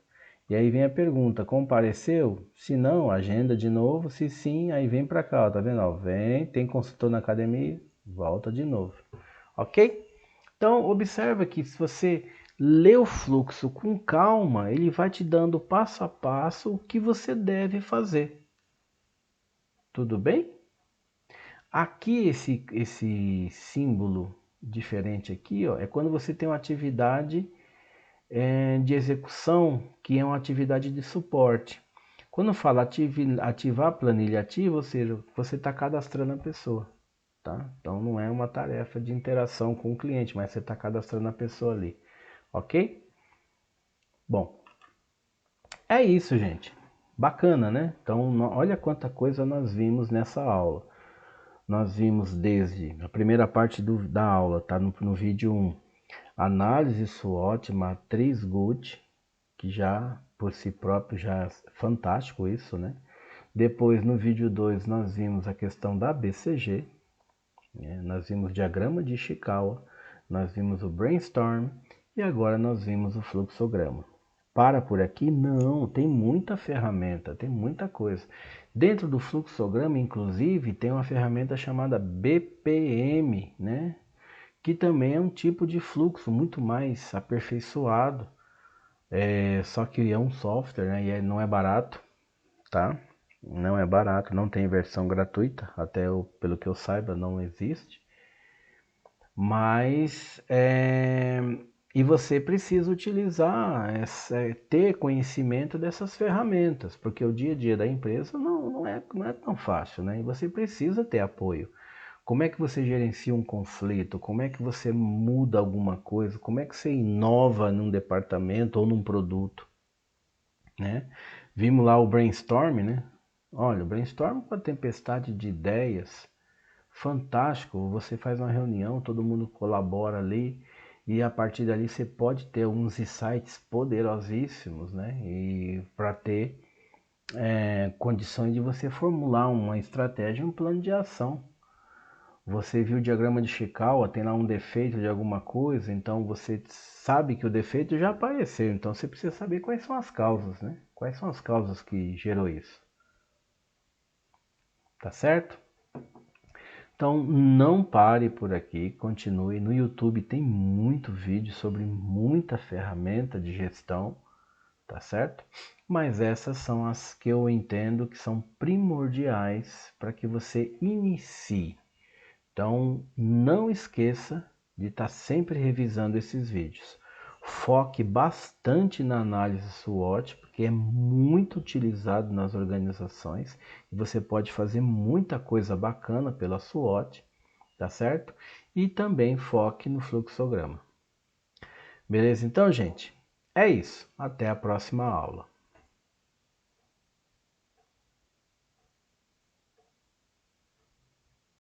A: E aí vem a pergunta, compareceu? Se não, agenda de novo. Se sim, aí vem para cá, tá vendo? Ó, vem, tem consultor na academia, volta de novo. Ok? Então, observa que se você lê o fluxo com calma, ele vai te dando passo a passo o que você deve fazer. Tudo bem? Aqui, esse símbolo diferente aqui, ó, é quando você tem uma atividade de execução, que é uma atividade de suporte. Quando fala ativar a planilha ativa, ou seja, você está cadastrando a pessoa. Tá? Então não é uma tarefa de interação com o cliente, mas você está cadastrando a pessoa ali. Ok? Bom, é isso, gente. Bacana, né? Então, olha quanta coisa nós vimos nessa aula. Nós vimos desde a primeira parte da aula, tá no vídeo 1, análise SWOT, matriz Gucci, que já por si próprio já é fantástico isso, né? Depois no vídeo 2 nós vimos a questão da BCG, né? Nós vimos o diagrama de Ishikawa, nós vimos o brainstorm e agora nós vimos o fluxograma. Para por aqui? Não, tem muita ferramenta, tem muita coisa. Dentro do fluxograma, inclusive, tem uma ferramenta chamada BPM, né? Que também é um tipo de fluxo muito mais aperfeiçoado. Só que é um software, né? E não é barato, tá? Não é barato, não tem versão gratuita, até pelo que eu saiba não existe. Mas e você precisa utilizar, ter conhecimento dessas ferramentas, porque o dia a dia da empresa não é tão fácil, né? E você precisa ter apoio. Como é que você gerencia um conflito? Como é que você muda alguma coisa? Como é que você inova num departamento ou num produto, né? Vimos lá o brainstorm, né? Olha, o brainstorm é uma tempestade de ideias. Fantástico, você faz uma reunião, todo mundo colabora ali e a partir dali você pode ter uns insights poderosíssimos, né? E para ter condições de você formular uma estratégia, um plano de ação. Você viu o diagrama de Ishikawa, tem lá um defeito de alguma coisa, então você sabe que o defeito já apareceu, então você precisa saber quais são as causas, né? Quais são as causas que gerou isso, tá certo? Então não pare por aqui, continue. No YouTube tem muito vídeo sobre muita ferramenta de gestão, tá certo? Mas essas são as que eu entendo que são primordiais para que você inicie. Então não esqueça de estar sempre revisando esses vídeos. Foque bastante na análise SWOT, porque é muito utilizado nas organizações e você pode fazer muita coisa bacana pela SWOT, tá certo? E também foque no fluxograma. Beleza? Então, gente, é isso. Até a próxima aula.